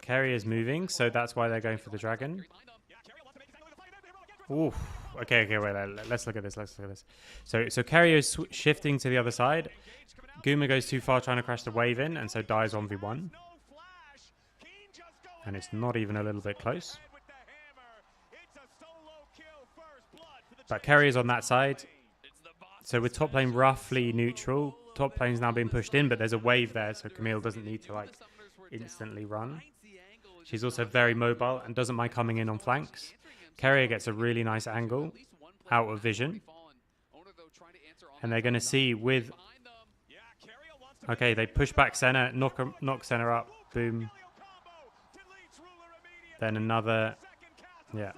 Kerry is moving, so that's why they're going for the dragon. Oof. Okay, wait, let's look at this, So Carrier is shifting to the other side. Guma goes too far trying to crash the wave in, and so dies 1v1. And it's not even a little bit close. But Carrier's on that side. So with top lane roughly neutral, top lane's now being pushed in, but there's a wave there, so Camille doesn't need to like instantly run. She's also very mobile and doesn't mind coming in on flanks. Carrier gets a really nice angle out of vision. And they're going to see with... Okay, they push back Senna, knock Senna up. Boom. Then another... Yeah.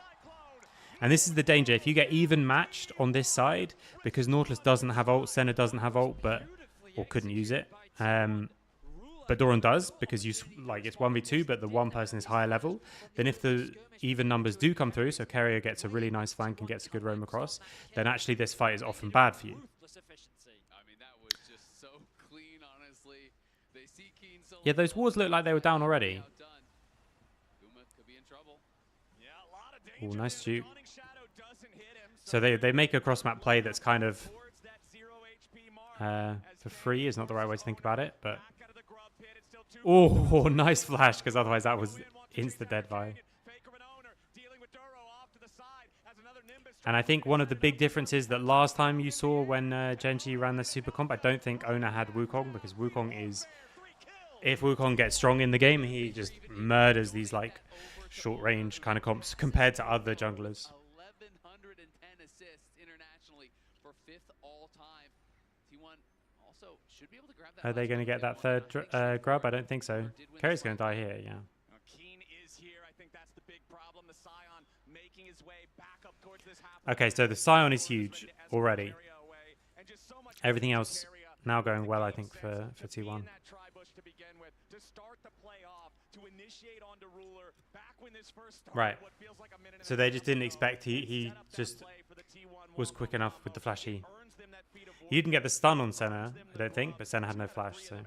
And this is the danger. If you get even matched on this side, because Nautilus doesn't have ult, Senna doesn't have ult, or couldn't use it. But Doran does, because it's 1v2, but the one person is higher level. Then if the even numbers do come through, so Carrier gets a really nice flank and gets a good roam across, then actually this fight is often bad for you. Yeah, those wards look like they were down already. Oh, nice juke. So they make a cross-map play that's kind of for free is not the right way to think about it, but... Oh, nice flash, because otherwise that was insta-dead by. And I think one of the big differences that last time you saw when GenG ran the super comp, I don't think Ona had Wukong, because Wukong is... If Wukong gets strong in the game, he just murders these like short-range kind of comps compared to other junglers. 1,110 assists internationally for 5th all-time. T1 also should be able to grab that. Are they going to get that third grub? I don't think so. Carrier's going to die here, yeah. Okay, so the Sion is huge already. Everything else now going well, I think, for T1. Right. So they just didn't expect he just was quick enough with the flashy. He didn't get the stun on Senna, I don't think, but Senna had no flash, so... And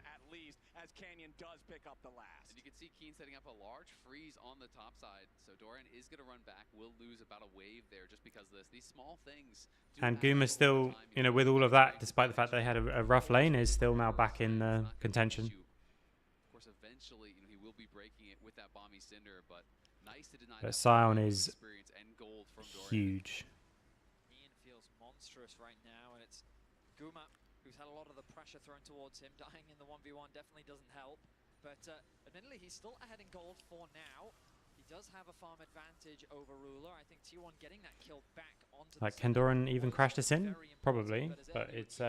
you can see Keen setting up a large freeze on the top side, so Doran is going to run back. Will lose about a wave there just because of this. These small things... And Guma still, you know, with all of that, despite the fact they had a rough lane, is still now back in contention. Of course, eventually, he will be breaking it with that Bomby Cinder, but nice to deny that Sion is huge. Ian feels monstrous right now, and it's Guma who's had a lot of the pressure thrown towards him. Dying in the 1v1 definitely doesn't help, but admittedly, he's still ahead in gold for now. He does have a farm advantage over Ruler. I think T1 getting that kill back onto like, can Doran even crash this in? Probably, but it's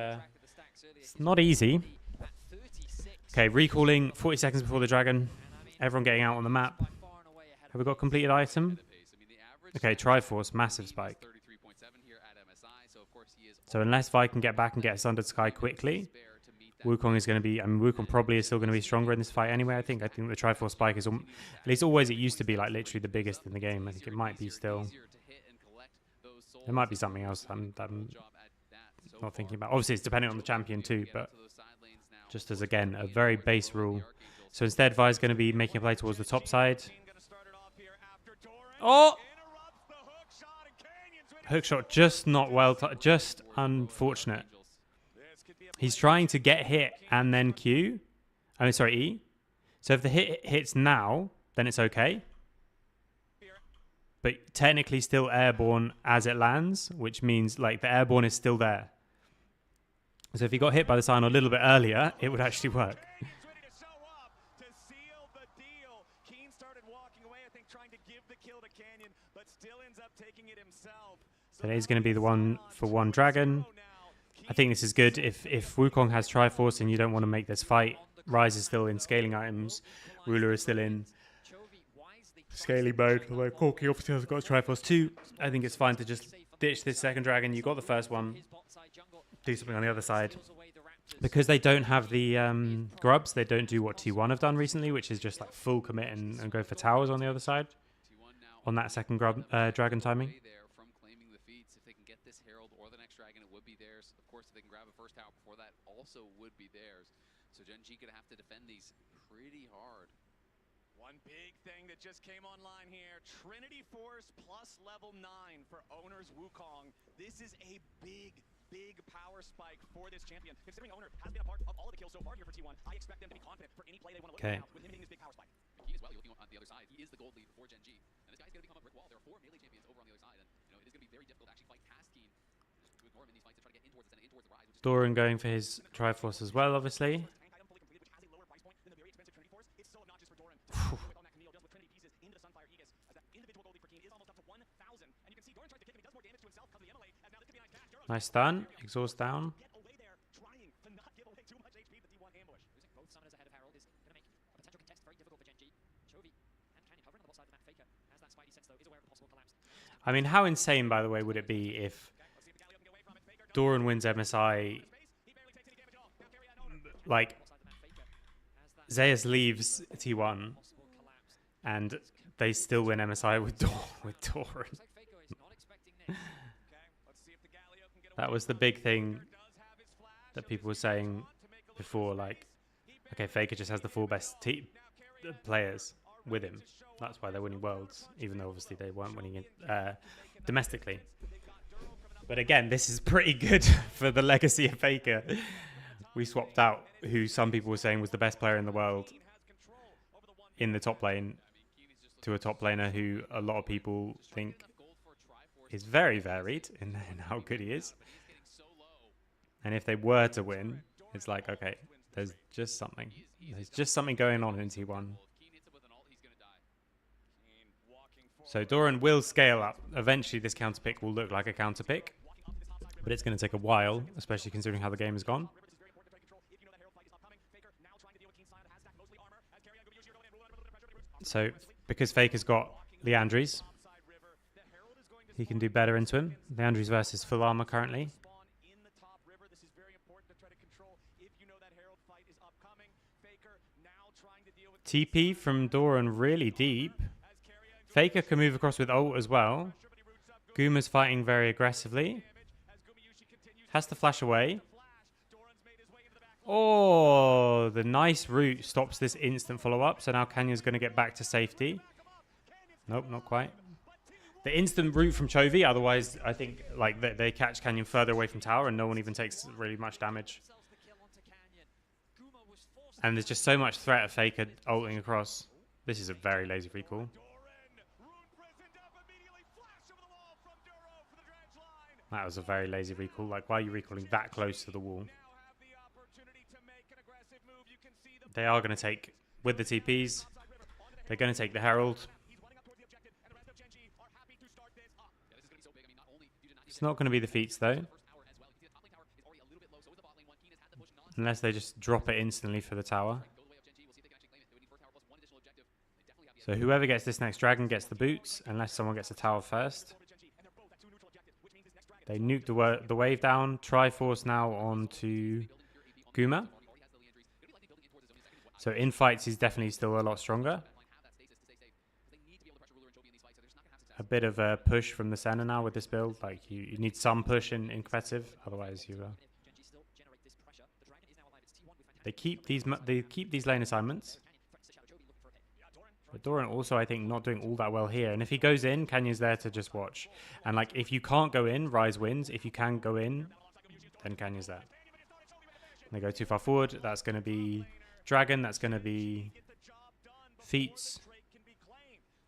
It's not easy. Okay, recalling 40 seconds before the dragon. Everyone getting out on the map. Have we got completed item? Okay, Triforce, massive spike. So unless Vi can get back and get Sundered Sky quickly, Wukong is going to be... I mean, Wukong probably is still going to be stronger in this fight anyway, I think. I think the Triforce spike is... At least always it used to be, like, literally the biggest in the game. I think it might be still... There might be something else that I'm not thinking about. Obviously, it's depending on the champion too, but just as, again, a very base rule. So instead, Vi is going to be making a play towards the top side. Oh! Hookshot just not well, just unfortunate. He's trying to get hit and then Q. I mean, sorry, E. So if the hit hits now, then it's okay. But technically still airborne as it lands, which means like the airborne is still there. So if he got hit by the sign a little bit earlier, it would actually work. Today's going to be the one for one dragon. I think this is good. If Wukong has Triforce and you don't want to make this fight, Rise is still in scaling items. Ruler is still in scaling mode. Although Corki obviously has got Triforce too. I think it's fine to just ditch this second dragon. You got the first one. Do something on the other side. Because they don't have the grubs, they don't do what T1 have done recently, which is just like full commit and go for towers on the other side. On that second dragon timing. Also would be theirs. So GenG gonna have to defend these pretty hard. One big thing that just came online here. Trinity Force plus level 9 for owners Wukong. This is a big power spike for this champion. Considering owner has been a part of all of the kills so far here for T1, I expect them to be confident for any play they want to look at now with him hitting this big power spike. Keen as well, you're looking on the other side. He is the gold lead for GenG. And this guy's gonna become a brick wall. There are 4 melee champions over on the other side. And it is gonna be very difficult to actually fight past Keen. To ignore him in these fights and try to get in towards the center, in towards the Rise. Doran going for his Triforce as well, obviously. Nice stun. Exhaust down. I mean, how insane, by the way, would it be if Doran wins MSI, like, Zeus leaves T1, and they still win MSI with Doran. That was the big thing that people were saying before, like, okay, Faker just has the 4 best players with him. That's why they're winning Worlds, even though obviously they weren't winning it domestically. But again, this is pretty good for the legacy of Faker. We swapped out who some people were saying was the best player in the world in the top lane to a top laner who a lot of people think is very varied in how good he is. And if they were to win, it's like, okay, there's just something. There's just something going on in T1. So Doran will scale up. Eventually this counter pick will look like a counter pick. But it's going to take a while, especially considering how the game has gone. So, because Faker's got Leandries, he can do better into him. Leandries versus full armor currently. TP from Doran really deep. Faker can move across with ult as well. Guma's fighting very aggressively. Has to flash away. Oh, the nice route stops this instant follow-up. So now Canyon's going to get back to safety. Nope, not quite. The instant route from Chovy, otherwise I think like they catch Canyon further away from tower and no one even takes really much damage. And there's just so much threat of Faker ulting across. This is a very lazy recall. That was a very lazy recall. Like, why are you recalling that close to the wall? They are going to take, with the TPs, they're going to take the Herald. It's not going to be the feats, though. Unless they just drop it instantly for the tower. So whoever gets this next dragon gets the boots, unless someone gets the tower first. They nuke the wave down. Triforce now onto Guma. So in fights, he's definitely still a lot stronger. A bit of a push from the center now with this build. Like you need some push in competitive, otherwise you. They keep these lane assignments. But Doran also, I think, not doing all that well here. And if he goes in, Kanye's there to just watch. And like, if you can't go in, Rise wins. If you can go in, then Kanye's there. They go too far forward. That's going to be Dragon. That's going to be Feats.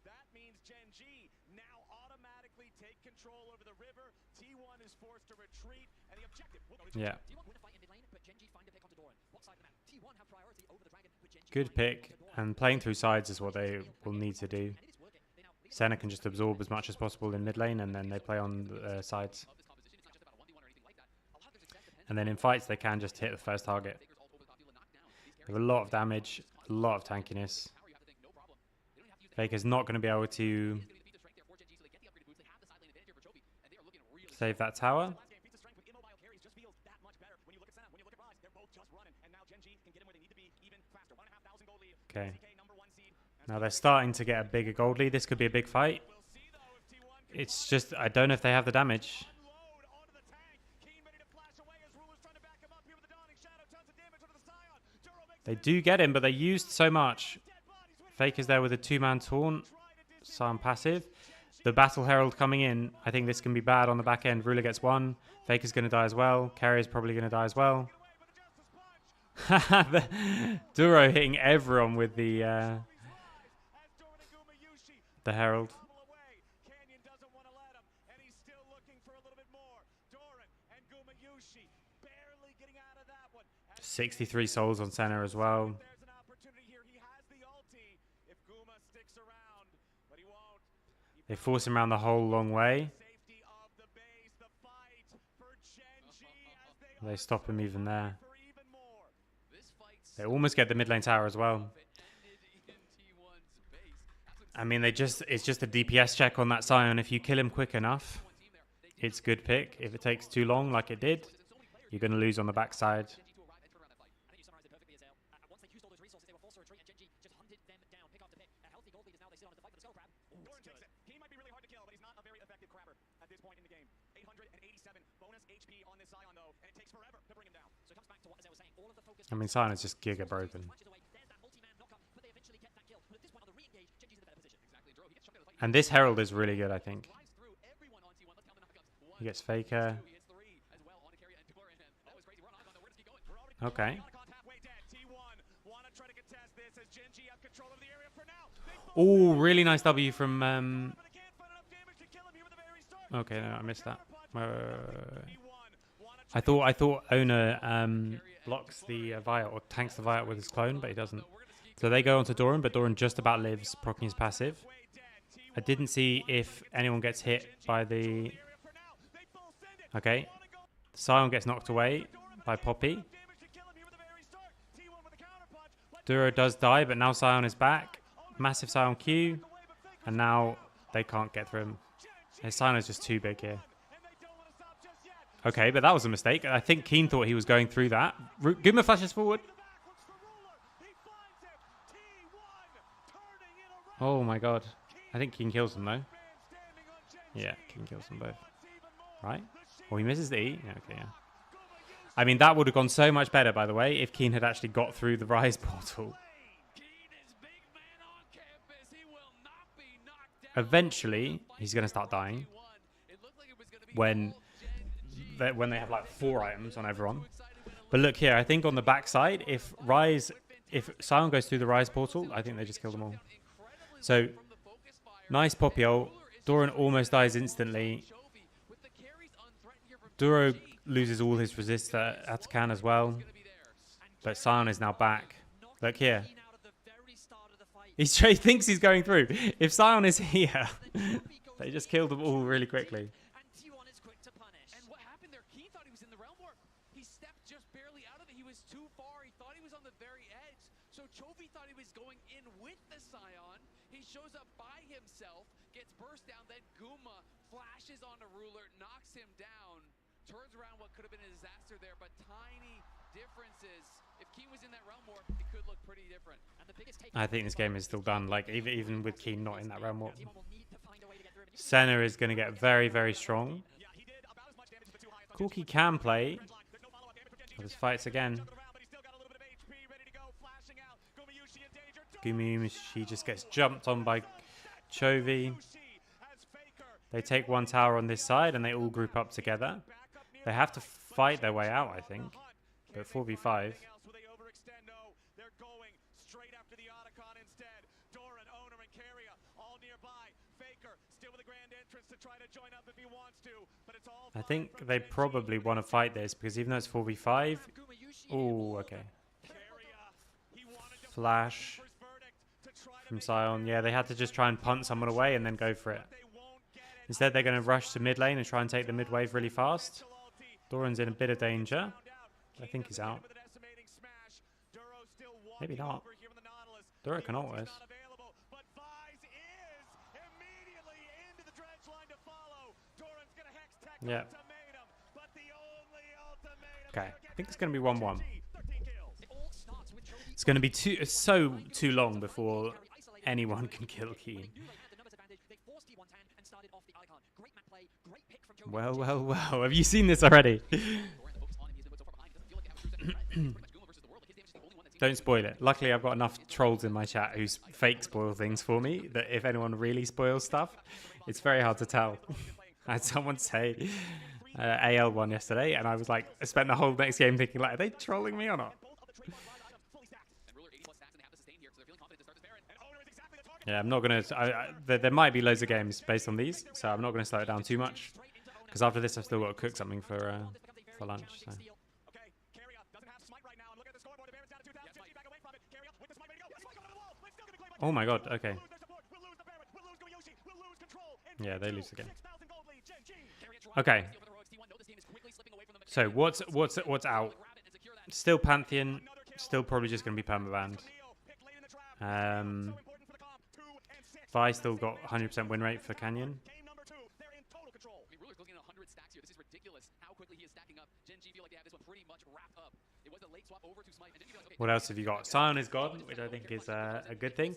That means GenG now automatically take control over the river. T1 is forced to retreat, and the objective will go to Yeah. T1 win a fight in mid lane, but GenG find a pick onto Doran. What side of the map? T1 have priority over the dragon, but GenG Good find a pick. onto Doran. And playing through sides is what they will need to do. And it is working. They now lead Senna can just absorb as much as possible in mid lane, and then they play on the sides. And then in fights, they can just hit the first target. They have a lot of damage, a lot of tankiness. Faker's not going to be able to save that tower. Okay. Now they're starting to get a bigger gold lead. This could be a big fight. It's just, I don't know if they have the damage. They do get him, but they used so much. Faker's there with a two-man taunt. Sion passive. The Battle Herald coming in. I think this can be bad on the back end. Ruler gets one. Faker's going to die as well. Carrier's probably going to die as well. Duro hitting everyone with the Herald. 63 souls on center as well. They force him around the whole long way. They stop him even there. They almost get the mid lane tower as well. I mean, it's just a DPS check on that Sion. If you kill him quick enough, it's good pick. If it takes too long, like it did, you're going to lose on the backside. I mean, Sion is just giga broken. And this Herald is really good, I think. He gets Faker. Okay. Oh, really nice W from... Okay, no, I missed that. I thought Ona blocks the Viat or tanks the Viat with his clone, but he doesn't. So they go onto Doran, but Doran just about lives, proccing his passive. I didn't see if anyone gets hit by the... Okay. Sion gets knocked away by Poppy. Duro does die, but now Sion is back. Massive Sion Q. And now they can't get through him. His Sion is just too big here. Okay, but that was a mistake. I think Keen thought he was going through that. Guma flashes forward. Oh my god. I think Keen kills them though. Yeah, Keen kills them both. Right? Oh, he misses the E? Yeah, okay, yeah. I mean, that would have gone so much better, by the way, if Keen had actually got through the Rise portal. Eventually, he's going to start dying. When they have like 4 items on everyone. But look here, I think on the backside, if Sion goes through the Rise portal, I think they just kill them all. So, nice Poppy ult. Doran almost dies instantly. Duro loses all his resist at Atakan as well. But Sion is now back. Look here. He thinks he's going through. If Sion is here, they just killed them all really quickly. And what happened there? Keen thought he was in the realm warp. He stepped just barely out of it. He was too thought he was going in with the Scion. He shows up by himself, gets burst down, then Guma flashes onto Ruler, knocks him down, turns around what could have been a disaster there, but tiny differences. If Keen was in that realm warp, it could look pretty different. And the biggest I think this game is still done. Like even with Keen not in that realm warp, Senna is going to get very, very strong. Corki can play. This fights again. Gumayushi just gets jumped on by Chovy. They take one tower on this side and they all group up together. They have to fight their way out, I think. But 4v5. I think they probably want to fight this because even though it's 4v5. Oh, okay. Flash from Scion. Yeah, they had to just try and punt someone away and then go for it. Instead, they're going to rush to mid lane and try and take the mid wave really fast. Doran's in a bit of danger. I think he's out. Maybe not. Dora can ult this. Yeah. Okay. I think it's going to be 1-1. It's going to be too long before anyone can kill Keen. Well, well, well. Have you seen this already? Don't spoil it. Luckily, I've got enough trolls in my chat who fake spoil things for me that if anyone really spoils stuff, it's very hard to tell. I had someone say AL won yesterday, and I was like, I spent the whole next game thinking, like, are they trolling me or not? Yeah, I'm not going to... There might be loads of games based on these, so I'm not going to slow it down too much. Because after this, I've still got to cook something for lunch. So. Oh my god, okay. Yeah, they lose again. Okay. So what's out? Still Pantheon. Still probably just going to be permabanned. Vi still got 100% win rate for Canyon. Ruler's looking at 100 stacks here. This is ridiculous how quickly he is stacking up. GenG feel like they have this one pretty much wrapped up. It was a late swap over to Smite. And GenG feel like, okay, what else have you got? Scion is gone, which I think is a good thing.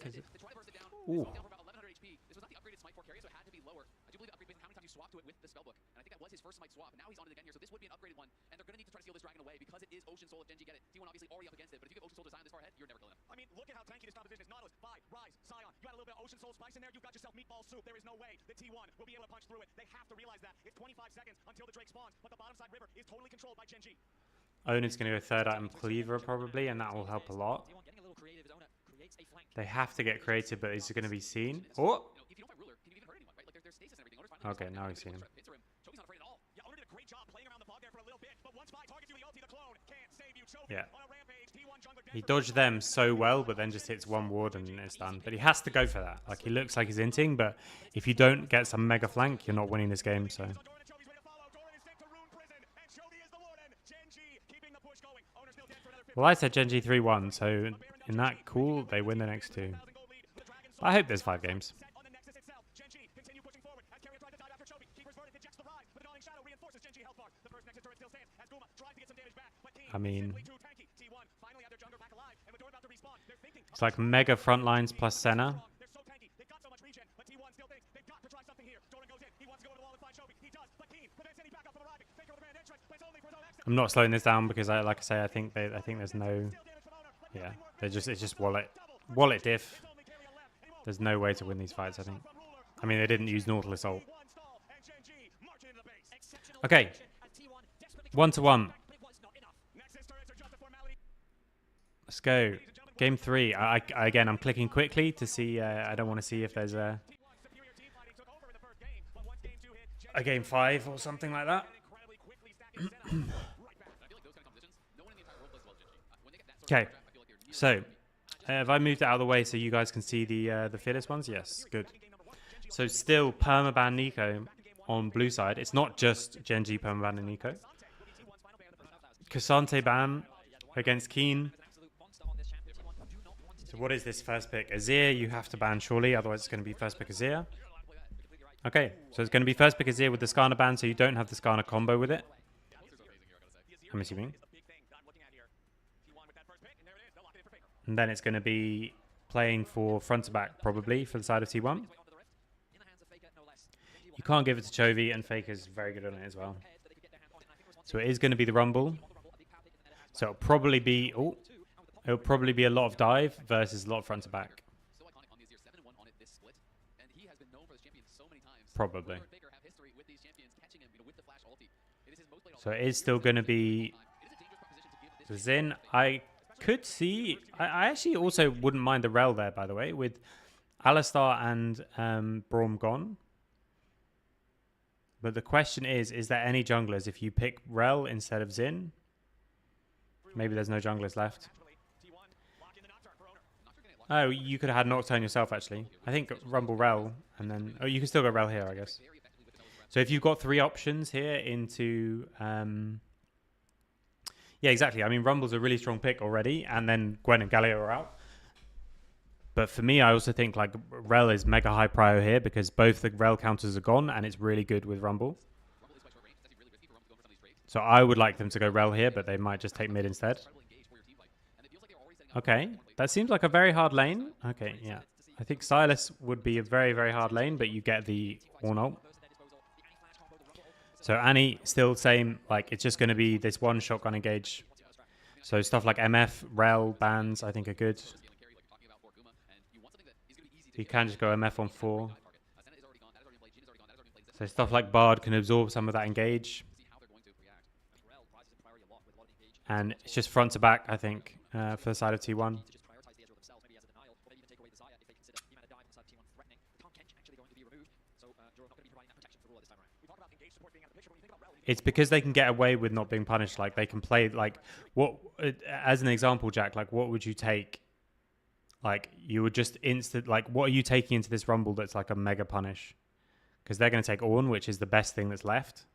Ooh. Down for about 1100 HP. This was not the upgraded Smite 4 carry, so it had to be lower. I do believe the upgrade based on how many times you swap to it with the spellbook. And I think that was his first Smite swap. And now he's on it again here, so this would be an upgraded one. And they're going to need to try to steal this dragon away because it is Ocean Soul if GenG get it. T1 obviously already up against it, but if you get Ocean Soul to Zion this far ahead, you're never killing him. I mean, look at how tanky this composition is. Nautilus, Vi, Rise, Scion. You got a little bit of Ocean Soul spice in there. You've got yourself meatball soup. There is no way that T1 will be able to punch through it. They have to realize that. It's 25 seconds until the Drake spawns, but the bottom side river is totally controlled by GenG. Onan's going to go third item Cleaver probably, and that will help a lot. They have to get creative, but is it going to be seen? Oh! Okay, now he's seen him. Yeah. He dodged them so well, but then just hits one ward and it's done. But he has to go for that. Like, he looks like he's inting, but if you don't get some mega flank, you're not winning this game, so... Well, I said GenG 3-1, so in that cool, they win the next two. I hope there's 5 games. I mean, it's like mega front lines plus Senna. I'm not slowing this down because like I say, I think there's no, yeah, it's just wallet diff. There's no way to win these fights, I think. I mean, they didn't use Nautilus ult. Okay, 1-1. Let's go. Game 3. Again, I'm clicking quickly to see. I don't want to see if there's a game 5 or something like that. Okay, so have I moved it out of the way so you guys can see the fearless ones? Yes, good. So still permaban Nico on blue side. It's not just GenG permaban and Nico. Cassante ban against Keen. So what is this first pick? Azir, you have to ban surely, otherwise it's going to be first pick Azir. Okay, so it's going to be first pick Azir with the Skarner ban, so you don't have the Skarner combo with it. I'm assuming. And then it's going to be playing for front to back, probably, for the side of T1. You can't give it to Chovy, and Faker's very good on it as well. So it is going to be the Rumble. So it'll probably be... Oh, it'll probably be a lot of dive versus a lot of front to back. Probably. So it is still going to be Xin. I could see... I actually also wouldn't mind the Rel there, by the way, with Alistar and Braum gone. But the question is there any junglers if you pick Rel instead of Xin? Maybe there's no junglers left. Oh, you could have had Nocturne yourself, actually. I think Rumble Rel, and then... Oh, you can still go Rel here, I guess. So if you've got 3 options here into... Yeah, exactly. I mean, Rumble's a really strong pick already, and then Gwen and Galio are out. But for me, I also think like Rel is mega high prio here because both the Rel counters are gone, and it's really good with Rumble. So I would like them to go Rel here, but they might just take mid instead. Okay, that seems like a very hard lane. Okay, yeah. I think Silas would be a very, very hard lane, but you get the Ornn ult. So Annie, still same, like it's just going to be this one shotgun engage. So stuff like MF, Rel, bans, I think are good. You can just go MF on 4. So stuff like Bard can absorb some of that engage. And it's just front to back, I think, for the side of T1. It's because they can get away with not being punished. Like they can play like what, as an example, Jack, like what would you take? Like you would just like what are you taking into this Rumble that's like a mega punish? Because they're going to take Ornn, which is the best thing that's left.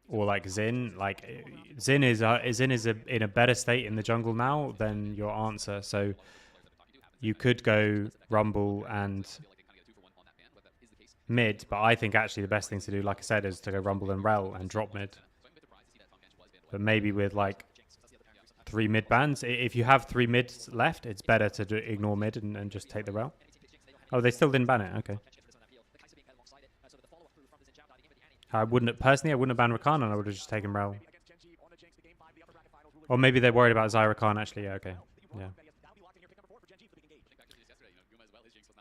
Or like Xin, like Xin is in a better state in the jungle now than your answer. So you could go Rumble and mid, but I think actually the best thing to do, like I said, is to go Rumble and Rel and drop mid. But maybe with like 3 mid bans, if you have 3 mids left, it's better to ignore mid and just take the Rel. Oh, they still didn't ban it. Okay. I wouldn't have banned Rakan, and I would have just taken Rel. Or maybe they're worried about Zyra Khan, actually. Yeah, okay. Yeah.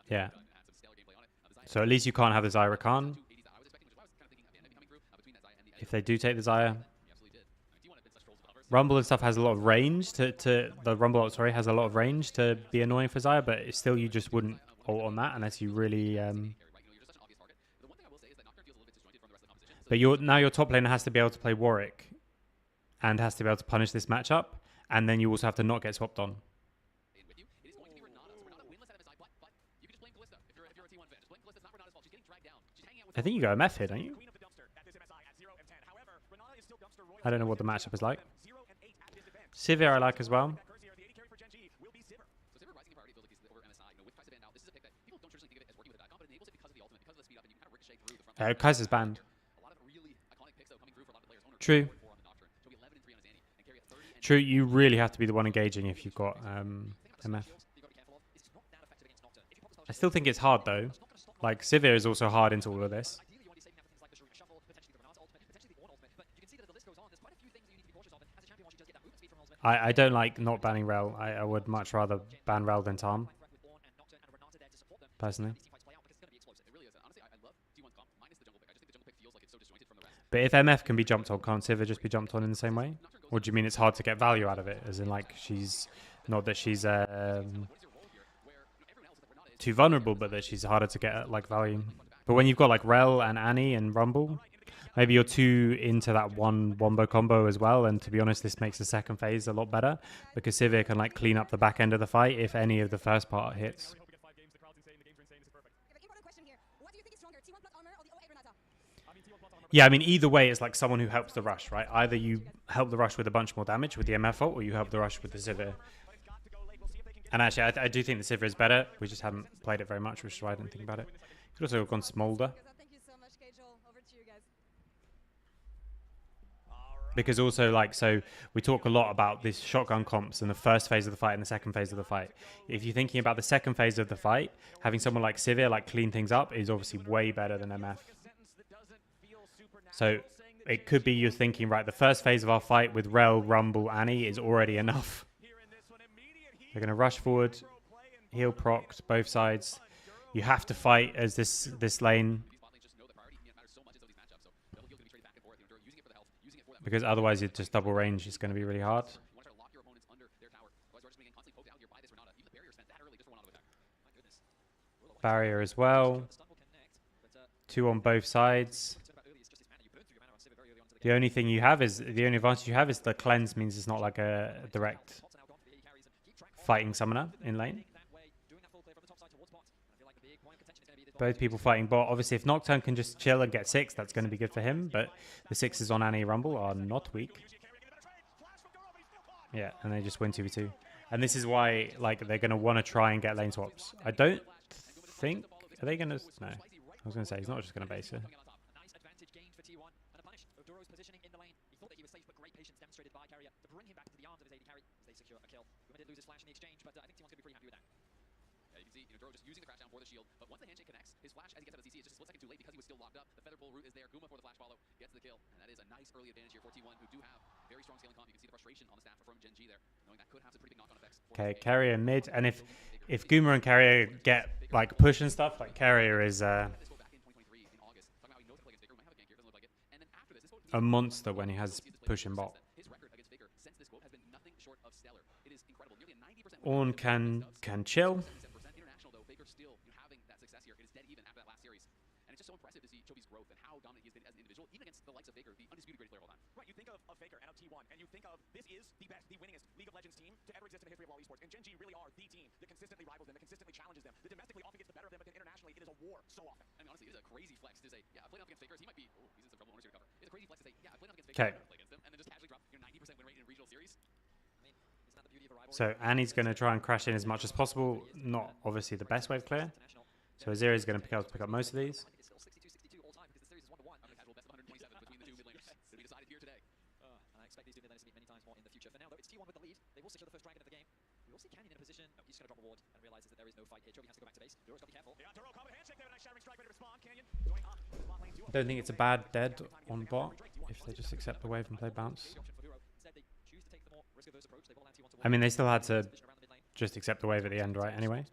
Yeah. So at least you can't have the Zyra Khan. If they do take the Zyra. Rumble and stuff has a lot of range the Rumble, sorry, has a lot of range to be annoying for Zyra, but still you just wouldn't ult on that unless you really... But now your top laner has to be able to play Warwick and has to be able to punish this matchup, and then you also have to not get swapped on. I think you go MF here, don't you? I don't know what the matchup is like. Sivir I like as well. Kaiser's banned. True. True, you really have to be the one engaging if you've got MF. I still think it's hard though. Like, Sivir is also hard into all of this. I don't like not banning Rel. I would much rather ban Rel than Tom. Personally. But if MF can be jumped on, can't Sivir just be jumped on in the same way? Or do you mean it's hard to get value out of it? As in, like, she's... Not that she's too vulnerable, but that she's harder to get, like, value. But when you've got, like, Rel and Annie and Rumble, maybe you're too into that one wombo combo as well. And to be honest, this makes the second phase a lot better. Because Sivir can, like, clean up the back end of the fight if any of the first part hits. Yeah, I mean, either way, it's like someone who helps the rush, right? Either you help the rush with a bunch more damage with the MF ult, or you help the rush with the Sivir. And actually, I do think the Sivir is better. We just haven't played it very much, which is why I didn't think about it. Could also have gone Smolder. Thank you so much, Kajol. Over to you guys. Because also, like, so we talk a lot about these shotgun comps in the first phase of the fight and the second phase of the fight. If you're thinking about the second phase of the fight, having someone like Sivir, like, clean things up is obviously way better than MF. So it could be you're thinking, right, the first phase of our fight with Rel, Rumble, Annie is already enough. They're going to rush forward, heal procs, both sides. You have to fight as this lane, because otherwise you just double range. It's going to be really hard. Barrier as well. 2 on both sides. The only thing you have is, the only advantage you have is the cleanse means it's not like a direct fighting summoner in lane. Both people fighting bot. Obviously, if Nocturne can just chill and get 6, that's going to be good for him. But the 6s on Annie Rumble are not weak. Yeah, and they just win 2v2. And this is why, like, they're going to want to try and get lane swaps. I don't think... Are they going to... No. I was going to say, he's not just going to base her. Just using the crash down for the shield, but once the handshake connects, his flash as he gets out of the CC is just a split second too late because he was still locked up. The Featherpull route is there. Guma for the flash follow gets the kill, and that is a nice early advantage here for T1, who do have very strong scaling comp. You can see the frustration on the staff from GenG there, knowing that could have some pretty big knock-on effects. Okay, Carrier mid, and if Guma and Carrier get like push and stuff, like Carrier is a monster when he has push and bot. Ornn can chill. Right, you think of Faker and of T1, and you think of this is the best, the winningest League of Legends team to ever exist in the history of all esports. And GenG really are the team that consistently rivals them, that consistently challenges them, that domestically often gets the better of them, but then internationally it is a war so often. I mean, honestly, it is a crazy flex to say, yeah, I played off against Fakers. He might be, oh, he's in some trouble. Owners here to cover. It's a crazy flex to say, yeah, I played off against Fakers. I play against them, and then just casually drop your 90% win rate in a regional series. So Annie's going to try and crash in as much as possible. Not obviously the best way to clear. So Azira is going to pick up most of these. I don't think it's a bad dead on bot if they just accept the wave and play bounce. I mean, they still had to just accept the wave at the end, right? Anyway.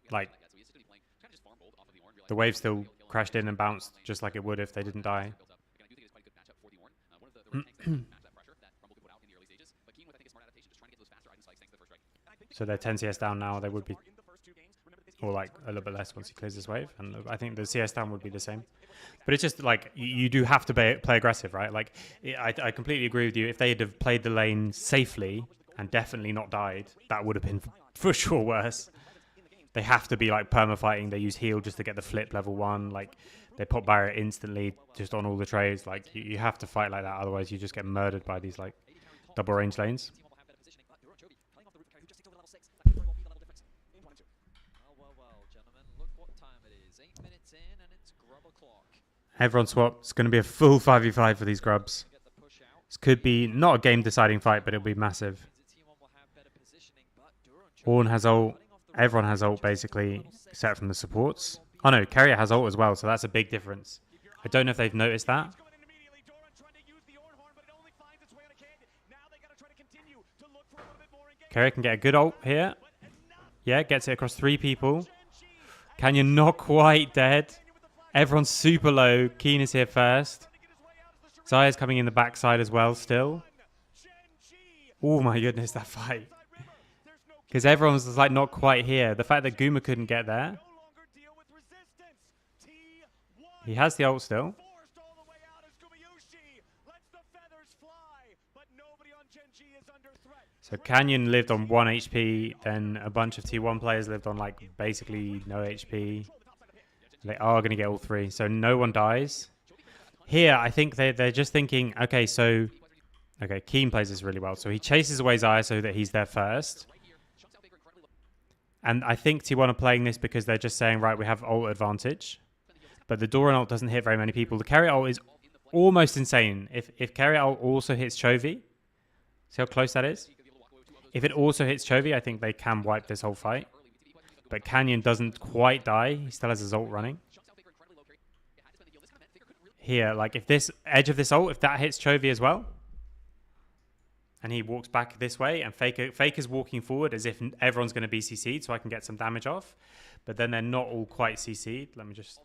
Like, the wave still crashed in and bounced just like it would if they didn't die. So they're 10 CS down now. They would be, or like a little bit less once he clears this wave. And I think the CS down would be the same. But it's just like, you do have to play aggressive, right? Like, I completely agree with you. If they had have played the lane safely and definitely not died, that would have been for sure worse. They have to be like perma-fighting. They use heal just to get the flip level 1. Like, they pop barrier instantly just on all the trades. Like, you have to fight like that. Otherwise, you just get murdered by these like double range lanes. Everyone swap. It's going to be a full 5v5 for these grubs. This could be not a game-deciding fight, but it'll be massive. Ornn has ult. Everyone has ult, basically, except from the supports. Oh no, Carrier has ult as well, so that's a big difference. I don't know if they've noticed that. Carrier can get a good ult here. Yeah, gets it across 3 people. Canyon not quite dead. Everyone's super low. Keen is here first. Zaya's coming in the backside as well still. Oh my goodness, that fight. Because everyone's just like not quite here. The fact that Guma couldn't get there. He has the ult still. So Canyon lived on 1 HP. Then a bunch of T1 players lived on like basically no HP. They are going to get all 3. So no one dies. Here, I think they're just thinking, okay, so Okay, Keen plays this really well. So he chases away Zaya so that he's there first. And I think T1 are playing this because they're just saying, right, we have ult advantage. But the Doran ult doesn't hit very many people. The carry ult is almost insane. If carry ult also hits Chovy, see how close that is? If it also hits Chovy, I think they can wipe this whole fight. But Canyon doesn't quite die. He still has his ult running. Here, like if this edge of this ult, if that hits Chovy as well, and he walks back this way, and Faker's walking forward as if everyone's going to be CC'd, so I can get some damage off. But then they're not all quite CC'd. Let me just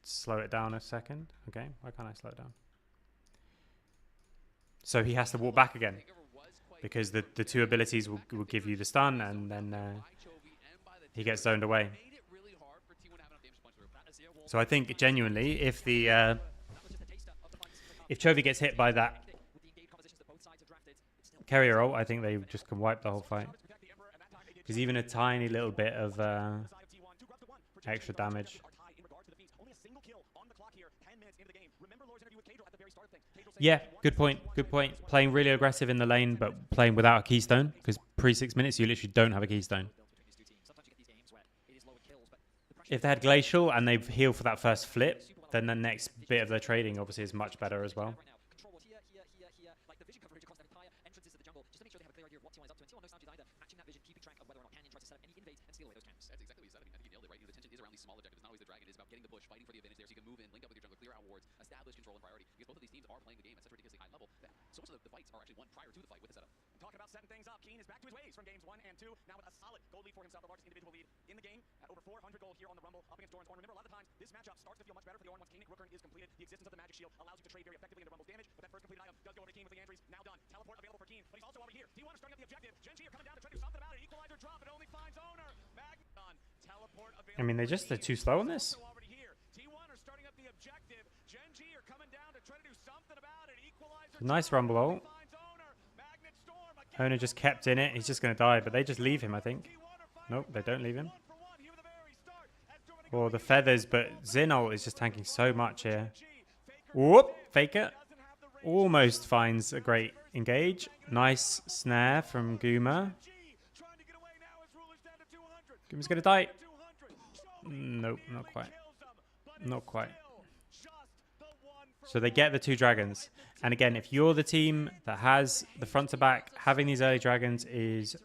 slow it down a second. Okay, why can't I slow it down? So he has to walk back again, because the two abilities will give you the stun, and then he gets zoned away. So I think genuinely, if Chovy gets hit by that carrier ult, I think they just can wipe the whole fight. Because even a tiny little bit of extra damage. Yeah, good point. Good point. Playing really aggressive in the lane, but playing without a keystone. Because pre 6 minutes, you literally don't have a keystone. If they had Glacial and they heal for that first flip, then the next bit of their trading obviously is much better as well. Establish control and priority because both of these teams are playing the game at such a ridiculously high level that so much of the fights are actually won prior to the fight with the setup. Talking about setting things up, Keen is back to his ways from games 1 and 2, now with a solid gold lead for himself, the largest individual lead in the game at over 400 gold here on the Rumble up against Doran's Horn. Remember, a lot of times this matchup starts to feel much better for the Orn once Keen Rookern is completed. The existence of the magic shield allows you to trade very effectively into Rumble's damage, but that first completed item does go over to Keen with the Andrews now done. Teleport available for Keen, but he's also over here. T1 are starting up the objective. GenG are coming down to try to do something about it. Equalizer drop, it only finds owner. Magnon, teleport available. I mean, they're too slow on this. T1 are starting up the objective. GenG are coming down to try to do something about it. Equalizer. Nice Rumble ult. Owner just kept in it. He's just going to die, but they just leave him, I think. Nope, they don't leave him. Or the feathers, but Xin ult is just tanking so much here. Whoop! Faker almost finds a great engage. Nice snare from Guma. Guma's going to die. Nope, not quite. Not quite. So they get the 2 dragons. And again, if you're the team that has the front to back, having these early dragons is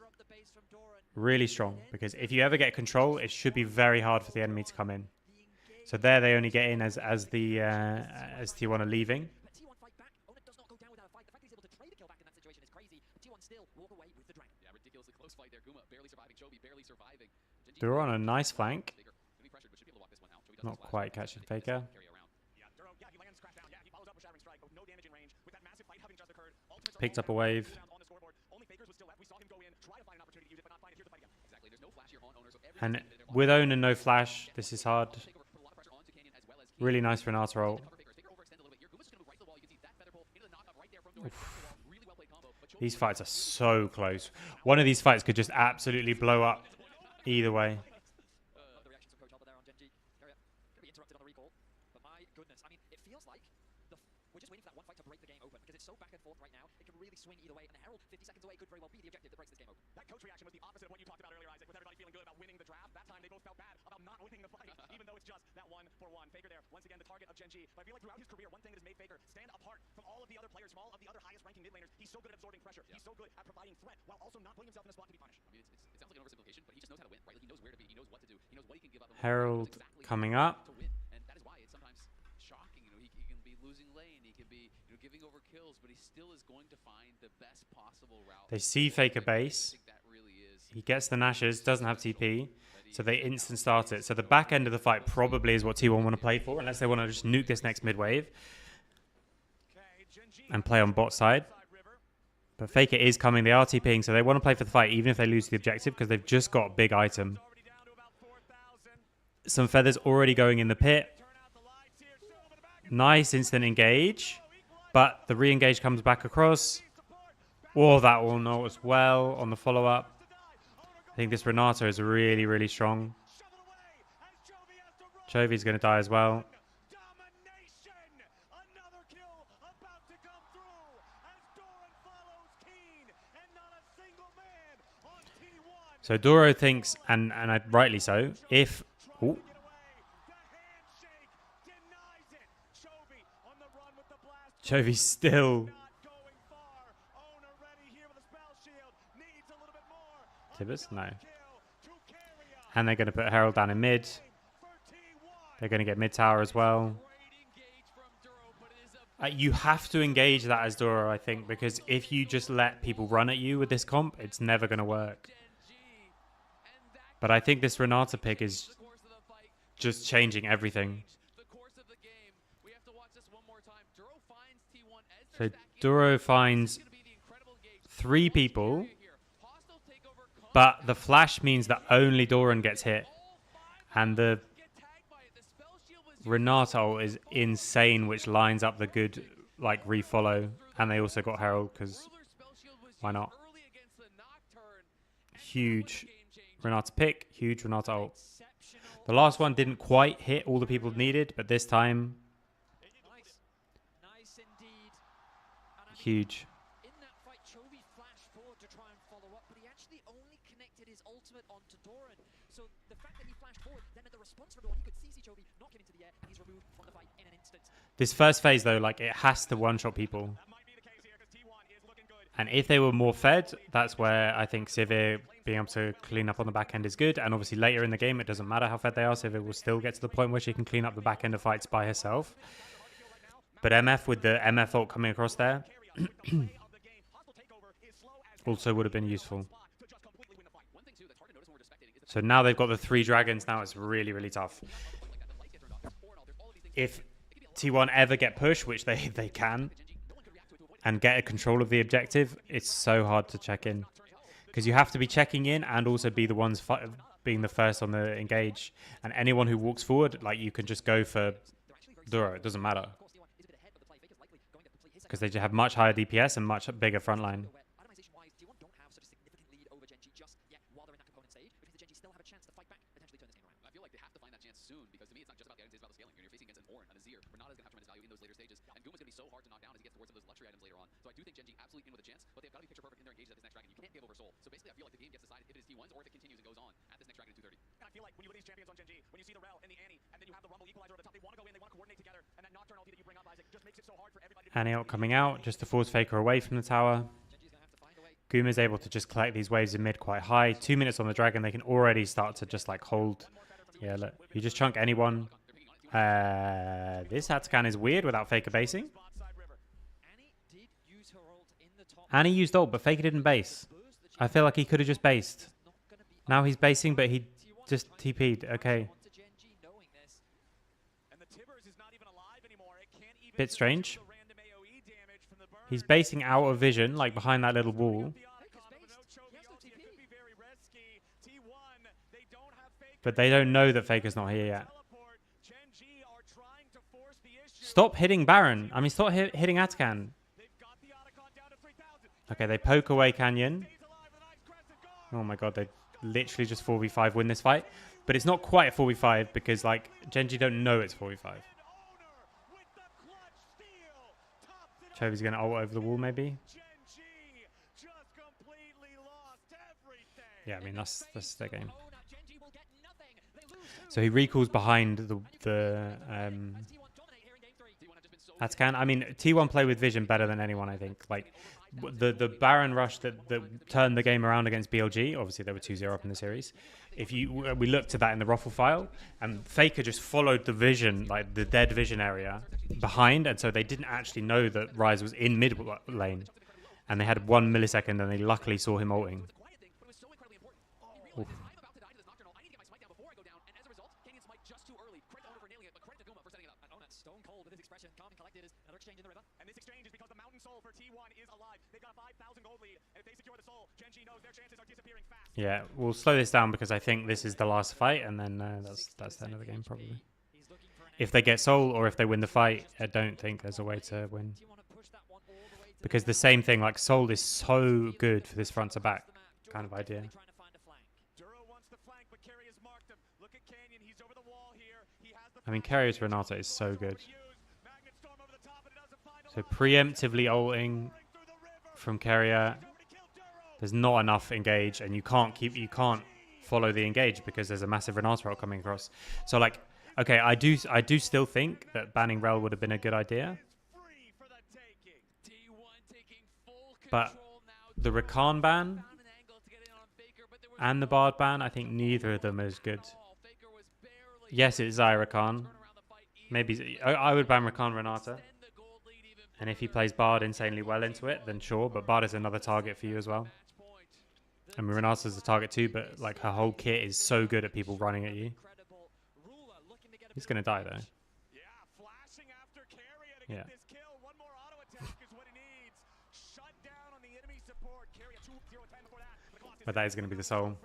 really strong. Because if you ever get control, it should be very hard for the enemy to come in. So there they only get in as T1 are leaving. They're on a nice flank. Not quite catching Faker. Picked up a wave. And with Own and no flash, this is hard. Really nice Renata ult. Oof. These fights are so close. One of these fights could just absolutely blow up either way. So back and forth right now, it can really swing either way, and Herald 50 seconds away could very well be the objective that breaks this game open. That coach reaction was the opposite of what you talked about earlier, Isaac, with everybody feeling good about winning the draft. That time they both felt bad about not winning the fight, even though it's just that 1-for-1. Faker there, once again the target of GenG. But I feel like throughout his career, one thing that has made Faker stand apart from all of the other players, from all of the other highest ranking mid laners, he's so good at absorbing pressure. Yeah. He's so good at providing threat while also not putting himself in a spot to be punished. I mean, it sounds like an oversimplification, but he just knows how to win, right? Like, he knows where to be, he knows what to do, he knows what he can give up. Herald exactly coming up. To win. And that is why it's sometimes shocking. You know, he can be losing lane, he can be giving over kills, but he still is going to find the best possible route. They see Faker base. He gets the Nashes, doesn't have TP, so they instant start it. So the back end of the fight probably is what T1 want to play for, unless they want to just nuke this next mid wave and play on bot side. But Faker is coming, they are TPing, so they want to play for the fight, even if they lose the objective, because they've just got a big item. Some feathers already going in the pit. Nice instant engage. But the re-engage comes back across. Oh, that will know as well on the follow-up. I think this Renata is really, really strong. Chovy's going to die as well. So Doro thinks, and rightly so, if... Ooh, Chovy still... Tibbers? No. And they're going to put Herald down in mid. They're going to get mid tower as well. You have to engage that as Doro, I think, because if you just let people run at you with this comp, it's never going to work. But I think this Renata pick is just changing everything. So Doro finds 3 people, but the flash means that only Doran gets hit. And the Renata ult is insane, which lines up the good like refollow. And they also got Herald, because why not? Huge Renata pick, huge Renata ult. The last one didn't quite hit all the people needed, but this time, huge. In that fight, Chovy flashed forward to try and follow up, but he actually only connected his ultimate onto Doran. So the fact that he flashed forward, then at the response from everyone, you could see Chovy knock him into the air, and he's removed from the fight in an instant. This first phase, though, like, it has to one-shot people. And if they were more fed, that's where I think Sivir being able to clean up on the back end is good. And obviously later in the game, it doesn't matter how fed they are. Sivir will still get to the point where she can clean up the back end of fights by herself. But MF with the MF ult coming across there also would have been useful. So now they've got the 3 dragons. Now it's really, really tough. If T1 ever get pushed, which they can, and get a control of the objective, it's so hard to check in. Because you have to be checking in and also be the ones being the first on the engage. And anyone who walks forward, like, you can just go for Duro. It doesn't matter. Because they just have much higher DPS and much bigger frontline. I feel like they have to find that chance soon, because to me it's not just about the items, it's about the scaling. You're facing against an Orin and a Zir. Renata's going to have tremendous value in those later stages, and Guma's going to be so hard to knock down as he gets towards some of those luxury items later on. So I do think GenG absolutely in with a chance, but they've got to be picture perfect in their engages at this next dragon. You can't give over Soul. So basically I feel like the game gets decided if it is T1's or if it continues and goes on at this next dragon in 230. And I feel like when you look at these champions on GenG, when you see the Rel and the Annie, and then you have the Rumble Equalizer at the top, they want to go in, they want to coordinate together, and that Nocturne ulti that you bring up, Isaac, just makes it so hard for everybody to... Annie ult coming out just to force Faker away from the tower. Guma's able to just collect these waves in mid quite high. 2 minutes on the dragon, they can already start to just like hold. Yeah, look, you just chunk anyone. This Hatscan is weird without Faker basing. Annie used ult, but Faker didn't base. I feel like he could have just based. Now he's basing, but he just TP'd. Okay. Bit strange. He's basing out of vision, like behind that little wall. But they don't know that Faker's not here yet. Stop hitting Baron. I mean, stop hitting Atkan. Okay, they poke away Canyon. Oh my god, they literally just 4v5 win this fight. But it's not quite a 4v5 because, like, GenG don't know it's 4v5. Chovy's going to ult over the wall, maybe. Yeah, I mean, that's their game. So he recalls behind the Atkan. I mean, T1 play with vision better than anyone, I think. Like, the Baron rush that turned the game around against BLG, obviously they were 2-0 up in the series. We looked at that in the Ruffle file, and Faker just followed the vision, like the dead vision area behind, and so they didn't actually know that Ryze was in mid lane. And they had 1 millisecond, and they luckily saw him ulting. Oof. And this exchange is because the Mountain Soul for T1 is alive. They've got a 5,000 gold lead, and if they secure the soul, GenG knows their chances are disappearing fast. Yeah, we'll slow this down because I think this is the last fight, and then that's the end of the game probably. If they get soul or if they win the fight, I don't think there's a way to win. Because the same thing, like, soul is so good for this front to back kind of idea. I mean, Carrier's Renata is so good. So preemptively ulting from Carrier. There's not enough engage, and you can't follow the engage because there's a massive Renata ult coming across. So like, okay, I do still think that banning Rel would have been a good idea. But the Rakan ban and the Bard ban, I think neither of them is good. Yes, it's Xayah Rakan. Maybe I would ban Rakan Renata. And if he plays Bard insanely well into it, then sure. But Bard is another target for you as well. I mean, Renata's a target too, but like her whole kit is so good at people running at you. He's gonna die though. Yeah. But that is gonna be the soul.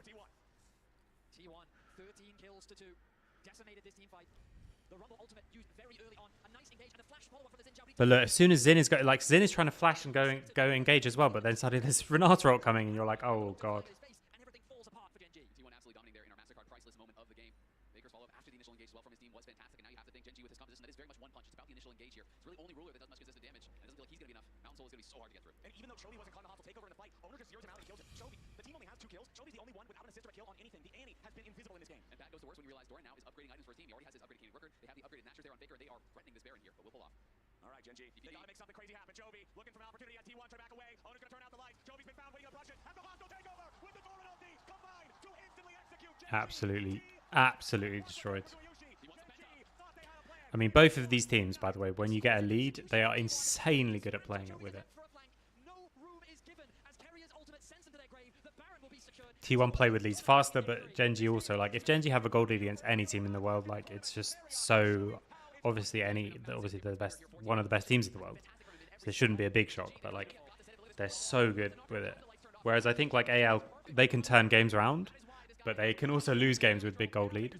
T1, 13 kills to 2. Decimated this team fight. The Rumble ultimate used very early on. A nice engage and a flash follow-up from the Xin. But look, as soon as Xin is like Xin is trying to flash and go engage as well, but then suddenly there's Renata ult coming, and you're like, oh god. And everything falls apart for GenG. T1 absolutely dominating there in our MasterCard priceless moment of the game. Baker's follow-up after the initial engage as well from his team was fantastic, and now you have to think GenG with his composition that is very much one punch. It's about the initial engage here. It's really only Ruler that does much consistent damage, and it doesn't feel like he's going to be enough. Mountain Soul is going to be so hard to get through. And even though Chovy wasn't caught in a hostile takeover in the fight, Owner just zeroes him out and kills him. Chovy, the team only has 2 kills. Chovy's the only one without an assist or a kill on anything. The Annie has been invisible in this game. And bad goes to worse when you realize Doran now is upgrading items for his team. He already has his upgraded Candy Rooker. They have the upgraded Nashers there on Baker. They are threatening this Baron here, but will pull off. All right, GenG, they gotta make something crazy happen. Chovy looking for an opportunity at T1, turn back away. Owner's gonna turn out the light. Chovy's been found waiting on Prussian. And the hostile takeover with the Doran ulti combined to instantly execute. Absolutely destroyed. I mean, both of these teams, by the way, when you get a lead, they are insanely good at playing it with it. T1 play with leads faster, but GenG also, like, if GenG have a gold lead against any team in the world, like, it's just so obviously the best, one of the best teams in the world. So it shouldn't be a big shock, but like, they're so good with it. Whereas I think like AL, they can turn games around, but they can also lose games with big gold lead.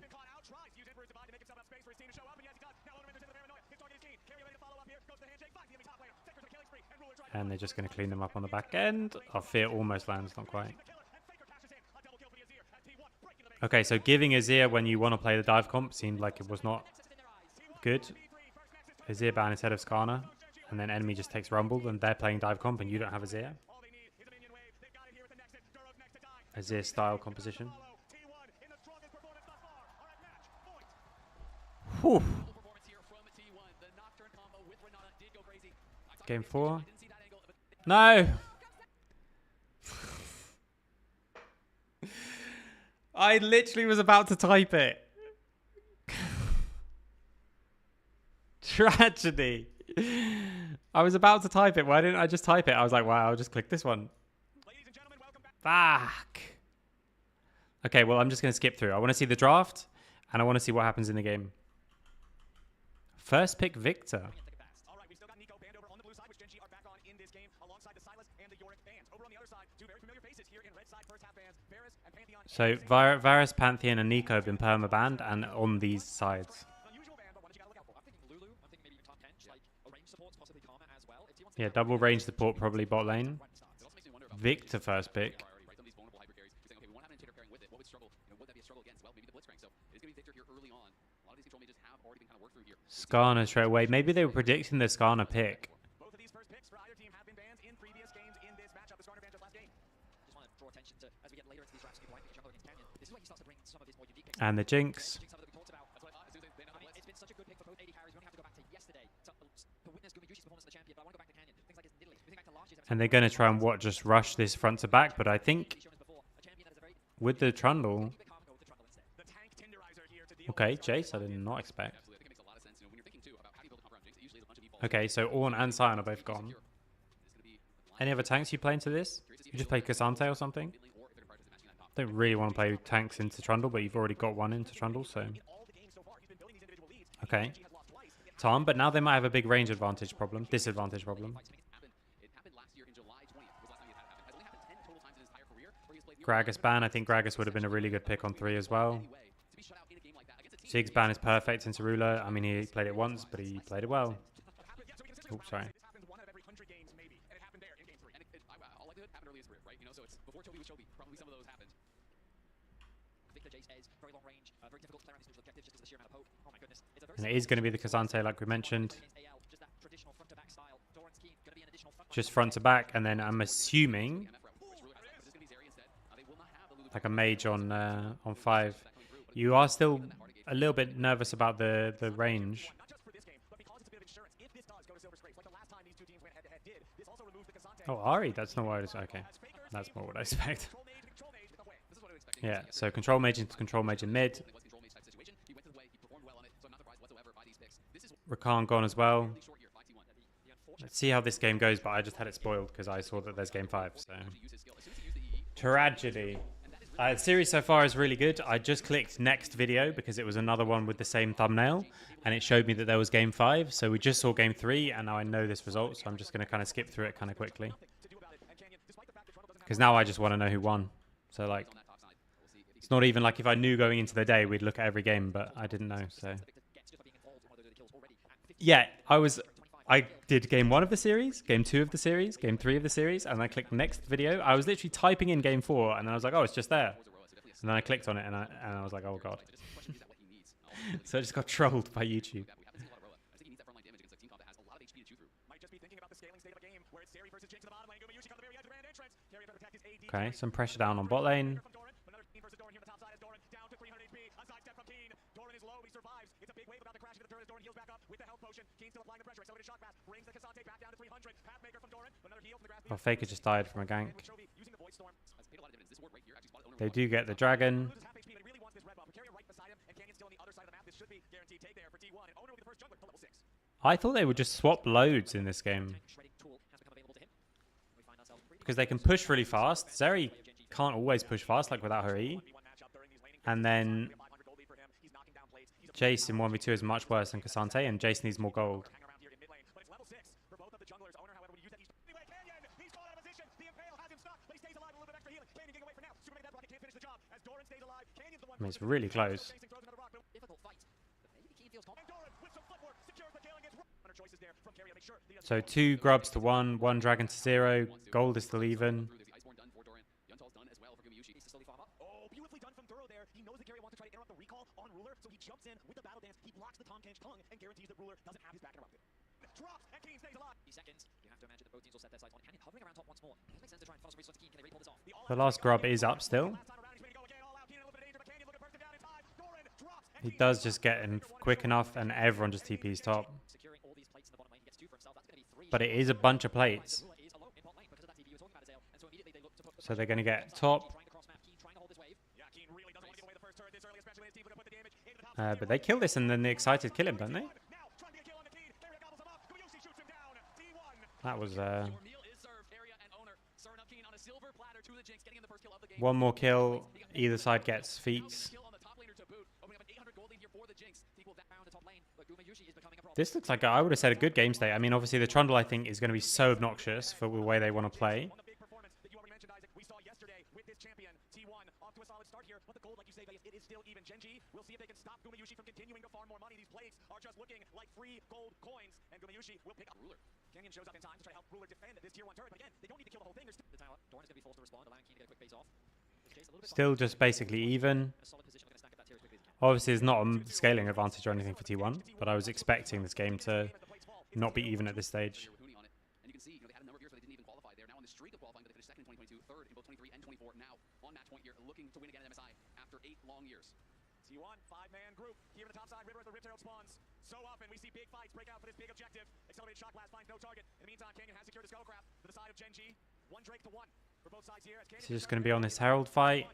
And they're just going to clean them up on the back end. Our fear almost lands, not quite. Okay, so giving Azir when you want to play the dive comp seemed like it was not good. Azir ban instead of Skarner, and then enemy just takes Rumble, and they're playing dive comp, and you don't have Azir. Azir style composition. Whew. Game 4. No! I literally was about to type it. Tragedy. I was about to type it. Why didn't I just type it? I was like, wow, I'll just click this one. Fuck. Okay, well, I'm just going to skip through. I want to see the draft, and I want to see what happens in the game. First pick, Victor. So Varus, Pantheon, and Nico have been perma-banned and on these sides. Yeah, double range support, probably bot lane. Victor first pick. Skarner straight away. Maybe they were predicting the Skarner pick. And the Jinx. And they're going to try and what? Just rush this front to back. But I think with the Trundle. Okay, Jace, I did not expect. Okay, so Ornn and Sion are both gone. Any other tanks you play into this? You just play Cassante or something? Don't really want to play tanks into Trundle, but you've already got one into Trundle, so... Okay. Tom, but now they might have a big range advantage problem, disadvantage problem. Gragas ban, I think Gragas would have been a really good pick on 3 as well. Ziggs ban is perfect into Ruler. I mean, he played it once, but he played it well. Oh, sorry. And it is going to be the Cassante, like we mentioned. Just front to back, and then I'm assuming like a mage on 5, you are still a little bit nervous about the range. Not just for this game, but because it's a bit of insurance. If this does go to Silver Scrapes, like the last time these two teams went head-to-head did, this also removes the Casante. Oh, Ari, that's not what I was... Okay, that's more what I expect. Control mage with a win. This is what I would expect. Yeah, so control mage into control mage in mid. It was control mage type situation. He went his way. He performed well on it. So I'm not surprised whatsoever by these picks. This is Rakan gone as well. really short here. 5T1. Let's see how this game goes, but I just had it spoiled because I saw that there's game 5, so... Actually use his skill. As soon as he used the EE, Tragedy. The series so far is really good. I just clicked next video because it was another one with the same thumbnail, and it showed me that there was game 5. So we just saw game 3, and now I know this result, so I'm just going to kind of skip through it kind of quickly. Because now I just want to know who won. So like, on that top side. We'll see if he it's not even like if I knew going into the day, we'd look at every game, but I didn't know, so... Yeah, I did game 1 of the series, game 2 of the series, game 3 of the series, and I clicked next video. I was literally typing in game 4, and then I was like, oh, it's just there. And then I clicked on it, and I was like, oh god. So I just got trolled by YouTube. Might just be thinking about the scaling state of a game where it's Seri versus Jinx in the bottom lane. Gumayushi comes to the very edge of the grand entrance. Carry better protect his AD. Okay, some pressure down on bot lane. From Doran. Another Keen versus Doran here on the top side as Doran down to 300 HP. A sidestep from Keen. Doran is low, he survives. It's a big wave about to crash into the turret as Doran heals back up with the health potion. Keen still applying the pressure. Accelerated shock pass brings the Casante back down to 300. Pathmaker from Doran. Another heal from the grass. Oh, Faker just died from a gank. Using the Void Storm. They do get the dragon. Loses half HP, but he really wants this red buff. Carrier right beside him, and Canyon still on the other side of the map. This should be guaranteed take there for T1. And Owner will be the first jungler to level 6. I thought they would just swap loads in this game. Because they can push really fast. Zeri can't always push fast, like without her E. And then Jace in 1v2 is much worse than Casante, and Jace needs more gold. I mean, it's really close. So 2 grubs to 1, 1 dragon to 0. Gold is still even. Oh, beautifully done from Thorough there. He knows that Gary wants to try to interrupt the recall on Ruler, so he jumps in with the battle dance. He blocks the Tom Kench tongue and guarantees that Ruler doesn't have his back interrupted. Drops, and Keen stays alive. Seconds. You have to imagine that both teams will set their sights on Canyon hovering around top once more. It makes sense to try and funnel some resources to Keen. Can they really pull this off? The last grub is up still. He does just get in quick enough, and everyone just TPs top. Securing all these plates in the bottom lane, he gets 2 for himself. That's going to be 3. But it is a bunch of plates. Ruler is alone in bot lane because of that TP you were talking about, Azale. And so immediately they look to put So they're going to get top. trying to cross map. Keen trying to hold his wave. Yeah, Keen really doesn't want to give away the first turret this early, especially when his team looking to put the damage into the top. But they kill this, and then the excited kill him, don't they? Now, trying to get a kill on the Keen. Carrier gobbles him up. Gumayushi shoots him down. T1. That was Your meal is served. Area and Owner serving up Keen on a silver platter to the Jinx, getting in the first kill of the game. one more kill. Either side gets feats. Kill on the top laner to boot, opening up an 800 gold lead here for the Jinx. Equal that bound to top lane, but Gumayushi is becoming a problem. This looks like I would have said a good game state. I mean, obviously the Trundle I think is going to be so obnoxious for the way they want to play. On the big performance that you already mentioned, Isaac, we saw yesterday with this champion, T1, off to a solid start here. But the gold, like you say, Vegas, it is still even. GenG, we'll see if they can stop Gumayushi from continuing to farm more money. These plates are just looking like free gold coins, and Gumayushi will pick up Ruler. Canyon shows up in time to try to help Ruler defend this tier 1 turret, but again, they don't need to kill the whole thing. There's The tower. Doran is going to be forced to respond, allowing Keen to get a quick base off. Jace a little bit Still just basically even. in a solid position, looking to stack up that tier as quickly as he can. Obviously there's not a scaling advantage or anything for T1, but I was expecting this game to not be even at this stage. Rahuni on it. And you can see, they had a number of years where they didn't even qualify. They're now on the streak of qualifying, but they finished second in 2022, third in both 23 and 24. Now on match point here, looking to win again at MSI after 8 long years. T1, 5-man group. Here in the top side, River as the Rift Herald spawns. So often we see big fights break out for this big objective. Accelerated shock blast finds no target. In the meantime, Canyon has secured the Scuttlecraft to the side of GenG. 1 Drake to 1 for both sides here. As Canyon It's just going to be on this Herald fight.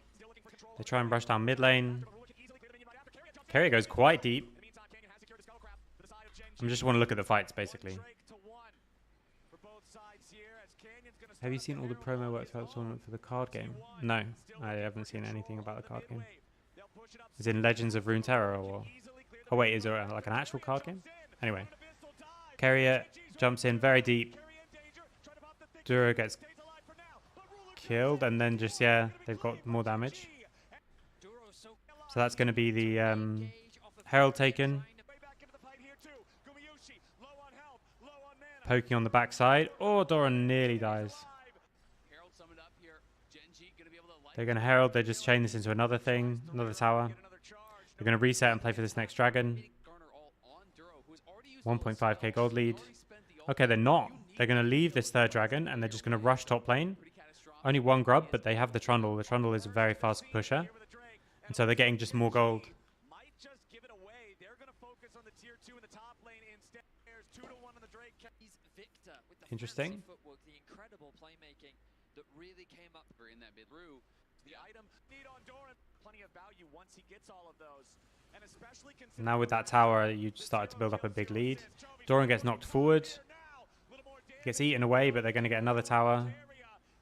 They try and brush down mid lane. Carrier goes quite deep. I just want to look at the fights, basically. Have you seen all the promo work throughout the tournament for the card game? No, I haven't seen anything about the card game. Is it in Legends of Runeterra or... Oh wait, is there like an actual card game? Anyway. Carrier jumps in very deep. Duro gets killed, and then just, yeah, they've got more damage. So that's going to be the Herald taken. Poking on the backside. Oh, Doran nearly dies. Herald summoned up here. GenG gonna be able to They're going to Herald. They just chain this into another thing, another tower. They're going to reset and play for this next dragon. 1.5k gold lead. Okay, they're not. They're going to leave this third dragon, and they're just going to rush top lane. only one grub, but they have the Trundle. The Trundle is a very fast pusher, and so they're getting just more gold. Might just give it away. They're going to focus on the tier 2 in the top lane instead. There's 2-1 on the Drake. He's Victor with the Interesting. fancy footwork, the incredible playmaking that really came up in that mid through. The item need on Doran. Plenty of value once he gets all of those. And especially Now with that tower, you started to build up a big lead. Doran gets knocked forward, gets eaten away, but they're going to get another tower.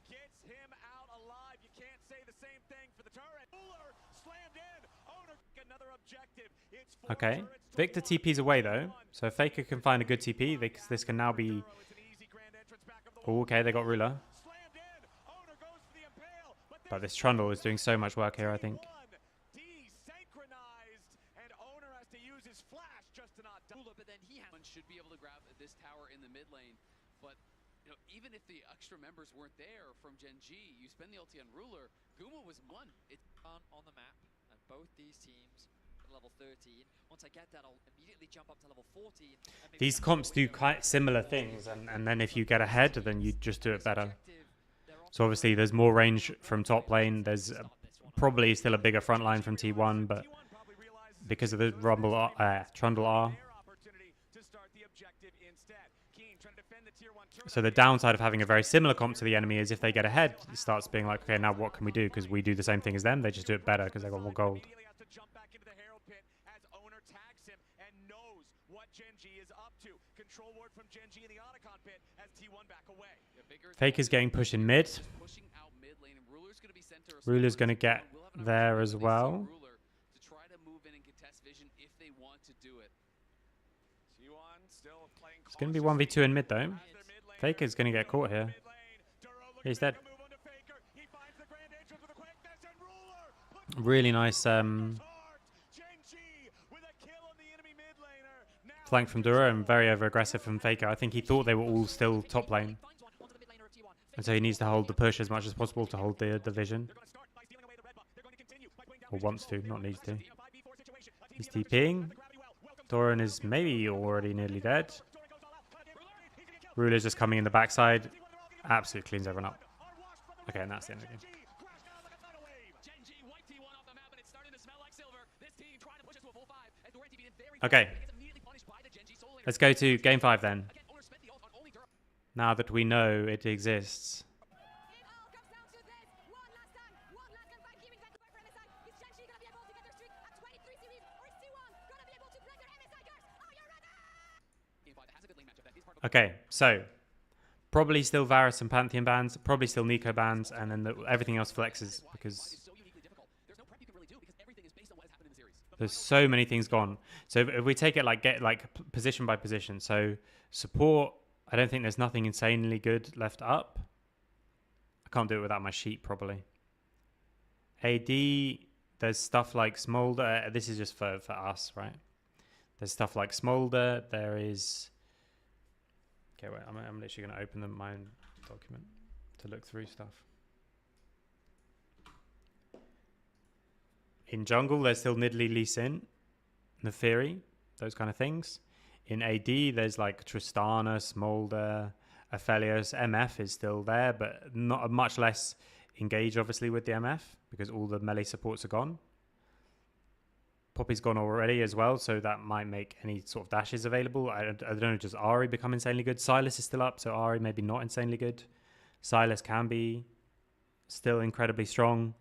Gets him out alive. You can't say the same thing for the turret. Ruler slammed in. Owner another objective. It's Okay, Victor TP's away though, so if Faker can find a good TP, this can now be... Oh, okay, they got Ruler. But this Trundle is doing so much work here, I think. Desynchronized, and Owner has to use his flash just to not Ruler, but then he has One should be able to grab this tower in the mid lane, but you know, even if the extra members weren't there from GenG, you spend the ulti on Ruler. Guma was one. It's on the map, and both these teams at level 13. Once I get that, I'll immediately jump up to level 14. These comps do quite similar things, and then if you get ahead, then you just do it better. So obviously there's more range from top lane. There's probably still a bigger front line from T1, but because of the Trundle R. So the downside of having a very similar comp to the enemy is if they get ahead, it starts being like, okay, now what can we do? Because we do the same thing as them. They just do it better because they got more gold. Faker's getting pushed in mid. Ruler's going to get there as well. It's going to be 1v2 in mid though. Faker's going to get caught here. He's dead. Really nice flank from Dura and very over-aggressive from Faker. I think he thought they were all still top lane. And so he needs to hold the push as much as possible to hold the vision. Or wants to, not needs to. He's TPing. Doran is maybe already nearly dead. Ruler's just coming in the backside. Absolutely cleans everyone up. Okay, and that's the end of the game. Okay. Let's go to game 5 then. Now that we know it exists. It all comes down to this. One last time. One last gunfight. Keeping that away from MSI. Is GenG gonna be able to get their streak at 23 series? Or is T1 gonna be able to break their MSI curse? Are you ready? Okay, so probably still Varus and Pantheon bans, probably still Nico bans, and then everything else flexes because there's so many things gone. So if we take it position by position, so support, I don't think there's nothing insanely good left up. I can't do it without my sheet probably. AD, there's stuff like Smolder. This is just for us, right? There's stuff like Smolder. There is... Okay, wait, I'm literally going to open my own document to look through stuff. In jungle, there's still Nidalee, Lee Sin, Neferi, those kind of things. In AD, there's like Tristana, Smolder, Aphelios. MF is still there, but not much less engaged, obviously, with the MF because all the melee supports are gone. Poppy's gone already as well, so that might make any sort of dashes available. I don't know, does Ahri become insanely good? Silas is still up, so Ahri maybe not insanely good. Silas can be still incredibly strong.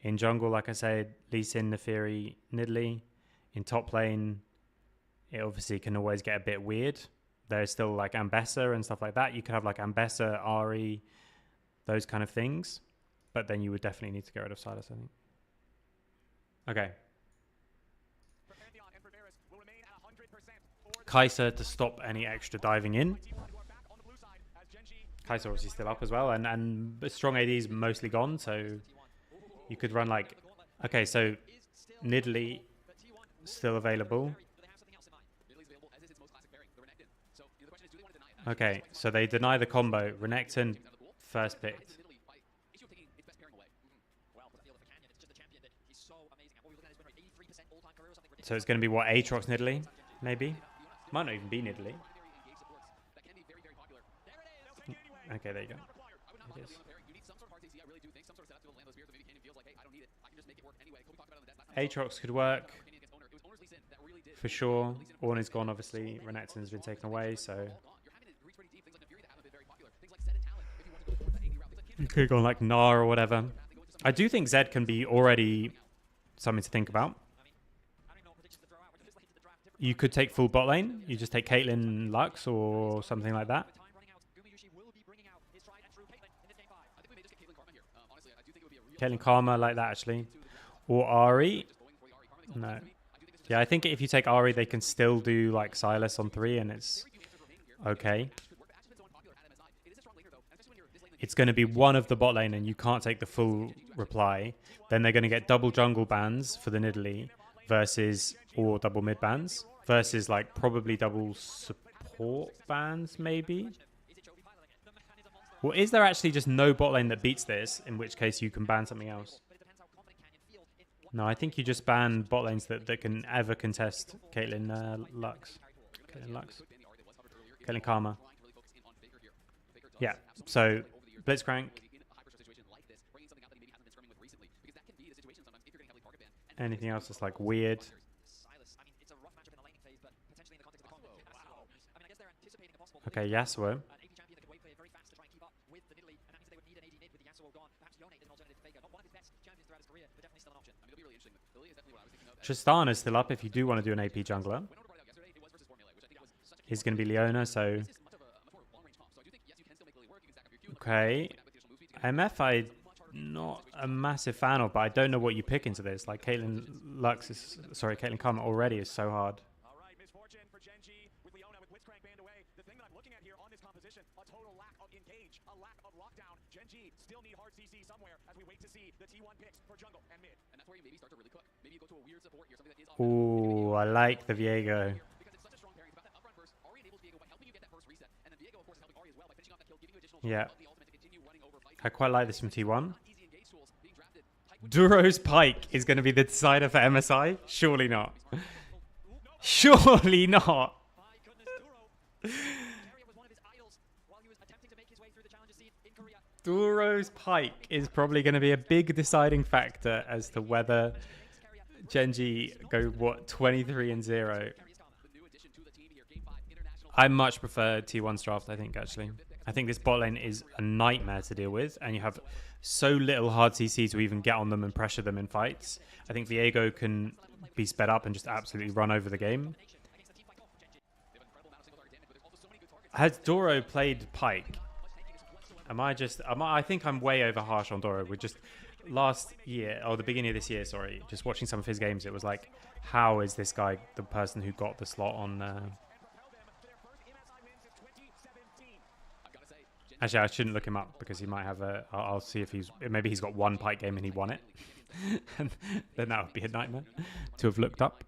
In jungle, like I said, Lee Sin, Neferi, Nidalee. In top lane, it obviously can always get a bit weird. There's still like Ambessa and stuff like that. You could have like Ambessa, Ahri, those kind of things. But then you would definitely need to get rid of Silas, I think. Okay. Kai'Sa to stop any extra diving in. Kai'Sa obviously still up as well. And strong AD is mostly gone, so you could run like... Okay, so Nidalee still available. Okay, so they deny the combo. Renekton first picked. So it's going to be what, Aatrox Nidalee? Maybe? Might not even be Nidalee. Okay, there you go. It is. Aatrox could work for sure. Ornn is gone, obviously. Renekton's been taken away, so you could go on like Gnar or whatever. I do think Zed can be already something to think about. You could take full bot lane. You just take Caitlyn Lux or something like that. Caitlyn Karma like that, actually. Or Ahri. No. Yeah, I think if you take Ahri, they can still do like Sylas on 3 and it's okay. It's going to be one of the bot lane and you can't take the full reply. Then they're going to get double jungle bans for the Nidalee versus, or double mid bans versus like probably double support bans maybe. Well, is there actually just no bot lane that beats this, in which case you can ban something else? No, I think you just ban bot lanes that can ever contest Caitlyn Lux. Caitlyn Karma. Yeah, so Blitzcrank. Anything else that's like weird? Okay, Yasuo. Tristana is still up if you do want to do an AP jungler. He's going to be Leona, so... Okay. MF, I'm not a massive fan of, but I don't know what you pick into this. Like, Caitlyn Lux is... Sorry, Caitlyn Karma already is so hard. All right, misfortune for GenG with Leona with Blitzcrank banned away. The thing that I'm looking at here on this composition, a total lack of engage, a lack of lockdown. GenG still need hard CC somewhere as we wait to see the T1 picks for jungle and mid. And that's where you maybe start to really cook. Maybe you go to a weird support here, something that is Ooh, I like the Viego. because it's such a strong pairing. It's about that upfront burst. Ahri enables Viego by helping you get that first reset. And then Viego, of course, is helping Ahri as well by finishing off that kill, giving you additional Yeah. of the ultimate to continue running over fights. I quite like this from T1. Easy engage tools being drafted. Duro's Pike is going to be the decider for MSI? Surely not. Surely not. My goodness, Duro. Carrier was one of his idols while he was attempting to make his way through the challenger scene in Korea. Duro's Pike is probably going to be a big deciding factor as to whether GenG go, what, 23-0. I much prefer T1's draft, I think, actually. I think this bot lane is a nightmare to deal with, and you have so little hard CC to even get on them and pressure them in fights. I think Viego can be sped up and just absolutely run over the game. Has Doro played Pike? I think I'm way over harsh on Doro. We're just last year, or the beginning of this year, sorry, just watching some of his games, it was like, how is this guy the person who got the slot on... Actually, I shouldn't look him up because he might have a... I'll see if maybe he's got one Pike game and he won it. And then that would be a nightmare to have looked up.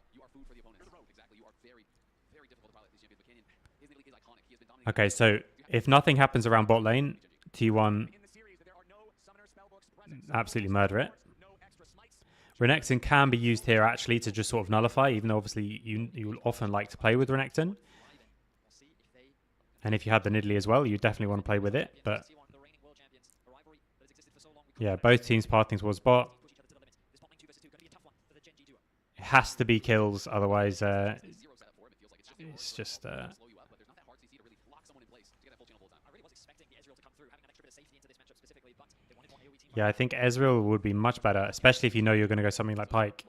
Okay, so if nothing happens around bot lane, T1 absolutely murder it. Renekton can be used here actually to just sort of nullify, even though obviously you often like to play with Renekton. And if you had the Nidalee as well, you definitely want to play with it. But yeah, both teams pathing towards bot. It has to be kills, otherwise it's just... Yeah, I think Ezreal would be much better, especially if you know you're going to go something like Pike.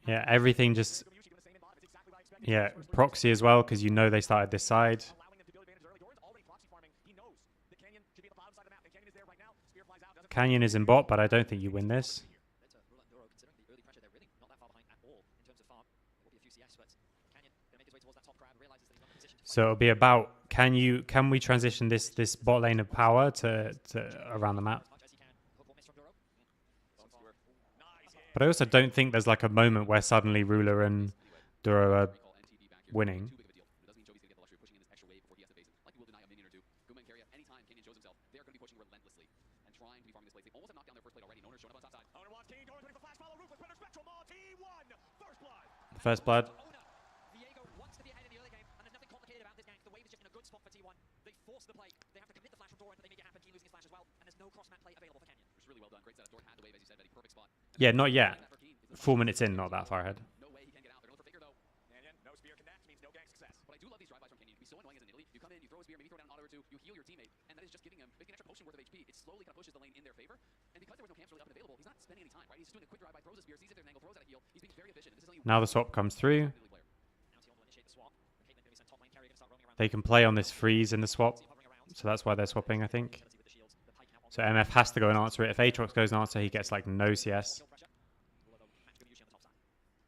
Yeah, everything just... Yeah, proxy as well, because you know they started this side. Canyon is in bot, but I don't think you win this. So it'll be about can we transition this bot lane of power to around the map. But I also don't think there's like a moment where suddenly Ruler and Duro are winning. First blood. Viego wants to be ahead in the early game, and there's nothing complicated about this gang. The wave is just in a good spot for T1. They force the play. They have to commit the flash from Doran, but they make it happen. Keen losing his flash as well, and there's no cross-map play available for Canyon. Which is really well done. Great setup. Doran had the wave, as you said, Betty. Perfect spot. Yeah, not yet. 4 minutes in, not that far ahead. No way he can get out. They're going for Faker, though. Canyon, no spear connect means no gang success. But I do love these drive-bys from Canyon. It can be so annoying as an Italy. You come in, you throw a spear, maybe throw down an auto or two, you heal your teammate, and that is just giving him an extra potion worth of HP. It slowly kind of pushes the lane in their favor. And because there was no camps really up and available, he's not spending any time, right? He's just doing a quick drive-by, throws a spear, sees if there's an angle, throws out a heal. He's being very efficient. This is Now the swap comes through. Now T1 will initiate the swap. Caitlyn going to be sent top lane. Carrier going to start roaming around. They can play on this freeze in the swap, so that's why they're swapping, I think. So MF has to go and answer it. If Aatrox goes and answer, he gets like no CS.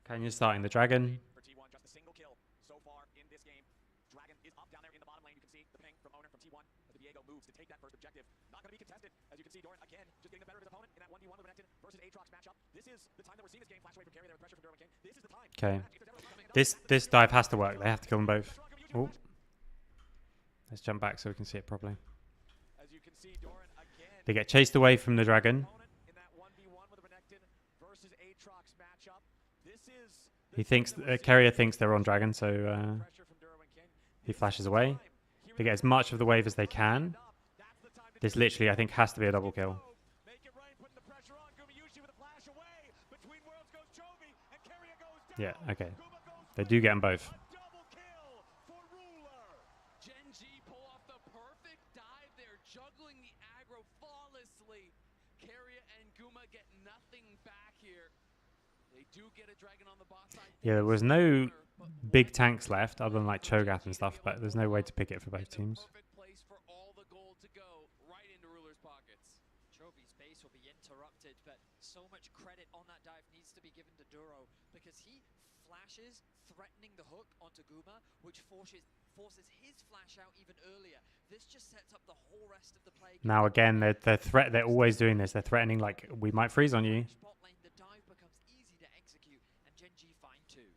Canyon's starting the dragon. For T1, just a single kill so far in this game. Dragon is up down there in the bottom lane. You can see the ping from Owner from T1 as the Viego moves to take that first objective. Not going to be contested. As you can see, Doran again just getting the better of his opponent in that 1v1 with Renekton versus Aatrox matchup. This is the time that we're seeing this game flash away from Carrier there with pressure from Derwin King. This is the time. Okay. This dive has to work. They have to kill them both. Oh. Let's jump back so we can see it properly. As you can see, Doran again. They get chased away from the dragon. In that 1v1 with Renekton versus Aatrox matchup. This is He thinks Carrier thinks they're on dragon, so pressure from Derwin King. he flashes away. They get as much of the wave as they can. This literally, I think, has to be a double kill. Make it rain, putting the pressure on. Gumayushi with a flash away. Between worlds goes Chovy, and Carrier goes down. Yeah, okay. They do get them both. A double kill for Ruler. GenG pull off the perfect dive there, juggling the aggro flawlessly. Carrier and Guma get nothing back here. They do get a dragon on the bot side. Yeah, there was no big tanks left other than like Cho'Gath and stuff, but there's no way to pick it for both teams. Perfect place for all the gold to go, right into Ruler's pockets. Chovy's base will be interrupted, but so much credit on that dive needs to be given to Duro because he flashes, threatening the hook onto Guma, which forces his flash out even earlier. This just sets up the whole rest of the play. Now again, they're always doing this. They're threatening like we might freeze on you. Bot lane, the dive becomes easy to execute, and GenG find two.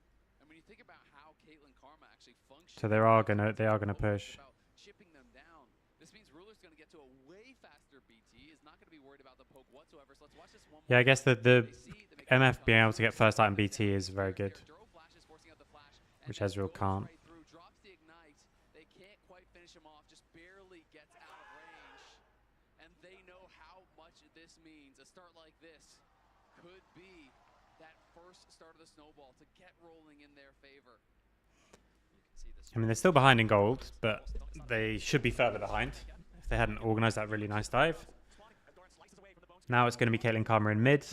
And when you think about how Caitlyn Karma actually functions, So they are gonna push. about chipping them down. This means Ruler's going to get to a way faster BT. Is not going to be worried about the poke whatsoever. So let's watch this one. Yeah, I guess the They see the MF being able to get first item BT is very good, Duro flashes, forcing out the flash, and which then Ezreal goes can't. right through, drops the ignite. They can't quite finish him off. Just barely gets out of range. And they know how much this means. A start like this could be that first start of the snowball to get rolling in their favor. I mean, they're still behind in gold, but they should be further behind if they hadn't organised that really nice dive. Now it's going to be Caitlyn Karma in mid.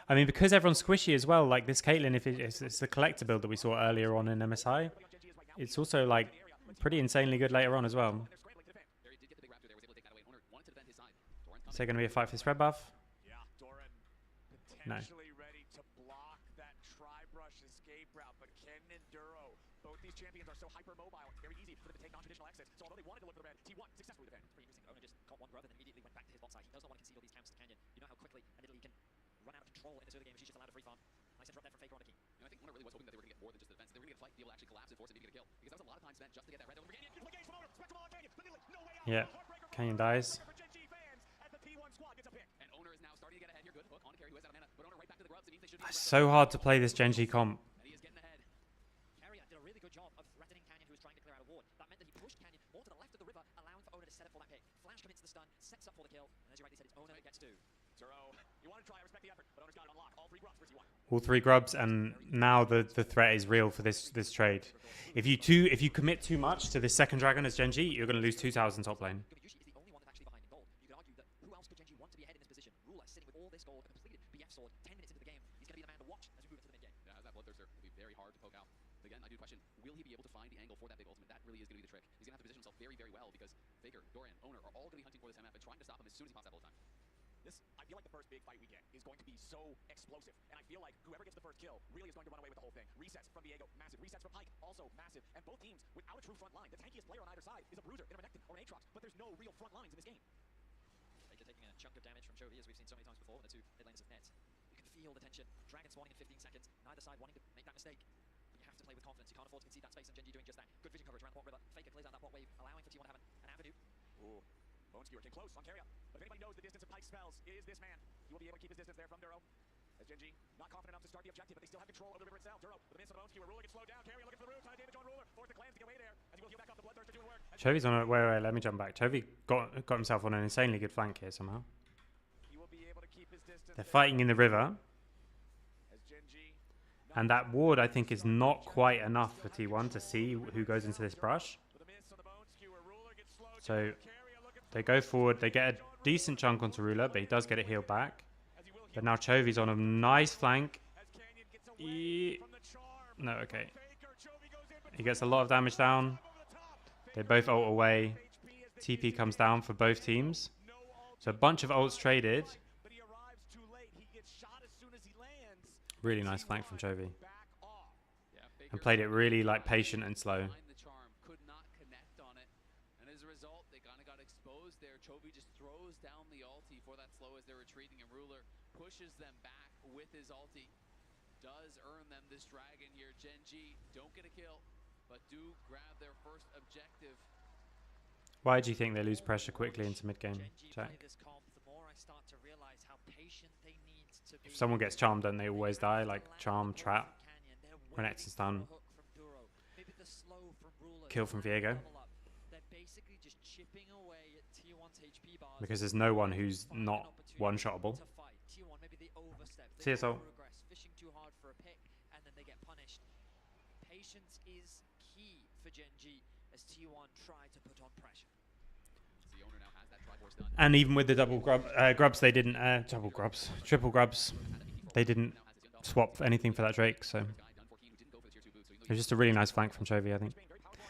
I mean, because everyone's squishy as well, like this Caitlyn, if it's the collector build that we saw earlier on in MSI, it's also like pretty insanely good later on as well. Is there going to be a fight for this red buff? Yeah, Doran No. potentially ready to block that tri-brush escape route, but Ken and Duro, both these champions are so hyper-mobile, very easy for them to take non-traditional exits. So although they wanted to look for the red, T1 successfully defend. Pretty interesting. Owner just caught one grub and then immediately went back to his bot side. He does not want to concede all these camps to Canyon. You know how quickly an Italy can run out of control in this early game if she's just allowed a free farm. Nice interrupt there from Faker on the key. And I think Owner really was hoping that they were going to get more than just the defense. They were going to get a fight, be able to actually collapse and force him to get a kill. Because that was a lot of time spent just to get that red. That was Canyon. Engage from Owner, spectrum on Canyon, literally no way out. Yeah, Canyon dies. For GenG fans, as the T1 squad gets a pick. And Owner is now starting to get ahead here. Good hook on Carry, who has out of mana. But Owner right back to the grubs. It means they should be It's so hard to play this GenG comp. and he is getting ahead. Carrier did a really good job of threatening Canyon, who was trying to clear out a ward. That meant that he pushed Canyon more to the left of the river, allowing for Owner to set up for that pick. Flash commits the stun, sets up for the kill, and as you rightly said, it's Owner that gets two. Duro, you want to try, I respect the effort, but Owner's got it unlocked. All three grubs for T1. All three grubs, and now the threat is real for this trade. If you commit too much to this second dragon as GenG, you're going to lose 2,000 top lane. Gumayushi is the only one that's actually behind in gold. You could argue that who else could GenG want to be ahead in this position? Ruler sitting with all this gold, a completed BF sword, 10 minutes into the game. He's going to be the man to watch as we move into the mid game. Yeah, as that Bloodthirster will be very hard to poke out. Again, I do question, will he be able to find the angle for that big ultimate? That really is going to be the trick. He's going to have to position himself very, very well because Faker, Doran, Owner are all going to be hunting for this MF and trying to stop him as soon as he pops that all the time. This, I feel like the first big fight we get is going to be so explosive, and I feel like whoever gets the first kill really is going to run away with the whole thing. Resets from Viego, massive. Resets from Pyke, also massive. And both teams without a true front line. The tankiest player on either side is a Bruiser, in a Renekton, or an Aatrox, but there's no real front lines in this game. Faker taking a chunk of damage from Chovy, as we've seen so many times before, when the two mid laners have net. You can feel the tension. Dragon spawning in 15 seconds, neither side wanting to make that mistake. But you have to play with confidence. You can't afford to concede that space, and GenG doing just that. Good vision coverage around the bot river. Faker clears out that bot wave, allowing for T1 to have an avenue. Ooh, Bone Skewer came close on Carrier. But if anybody knows the distance of Pyke's spells, it is this man. He will be able to keep his distance there from Duro. As GenG not confident enough to start the objective, but they still have control over the river itself. Duro with the miss on the bone skewer. Ruler gets slowed down. Carrier looking for the root. High damage on Ruler. Force the clans to get away there. As he will heal back up. The Bloodthirster doing work. Chovy's on a... Wait, let me jump back. Chovy got himself on an insanely good flank here somehow. He will be able to keep his distance. They're fighting in the river. As GenG And that ward, I think, is not quite enough for T1 to see who goes into this brush. with a miss on the bone skewer. Ruler gets slowed So down. Carrier looking they go forward. They get a decent chunk onto Ruler, but he does get it healed back. as he will But now Chovy's on a nice flank. as Canyon gets away from the charm. No, okay. Faker, Chovy goes in He gets a lot of damage down. over the top. They both ult away. HP as they TP comes down for both teams. no ult, So a bunch of ults traded. but he arrives too late. He gets shot as soon as he lands. Really nice flank from Chovy. Back off. Yeah, And Faker played it really like patient and slow. behind the charm, could not connect on it, and as a result, they kind of got exposed there. Chovy just throws down the ulti for that slow as they're retreating, and Ruler pushes them back with his ulti. Does earn them this dragon here. GenG don't get a kill, but do grab their first objective. Why do you think they lose pressure quickly into mid game, GenG play Jack? this comp, the more I start to realize how patient they need to be. If someone gets charmed, don't they always die? Like charm, trap, Renex and stun, kill from Viego. They're basically just chipping away at T1's HP bars. Because there's no one who's not one-shottable. To fight. T1 maybe they overstep. See us all. Regress, fishing too hard for a pick, and then they get punished. Patience is key for GenG as T1 try to put on pressure. The owner now has that Triforce done. And even with the double grubs, they didn't triple grubs. They didn't swap anything for that Drake. So it was just a really nice flank from Chovy, I think.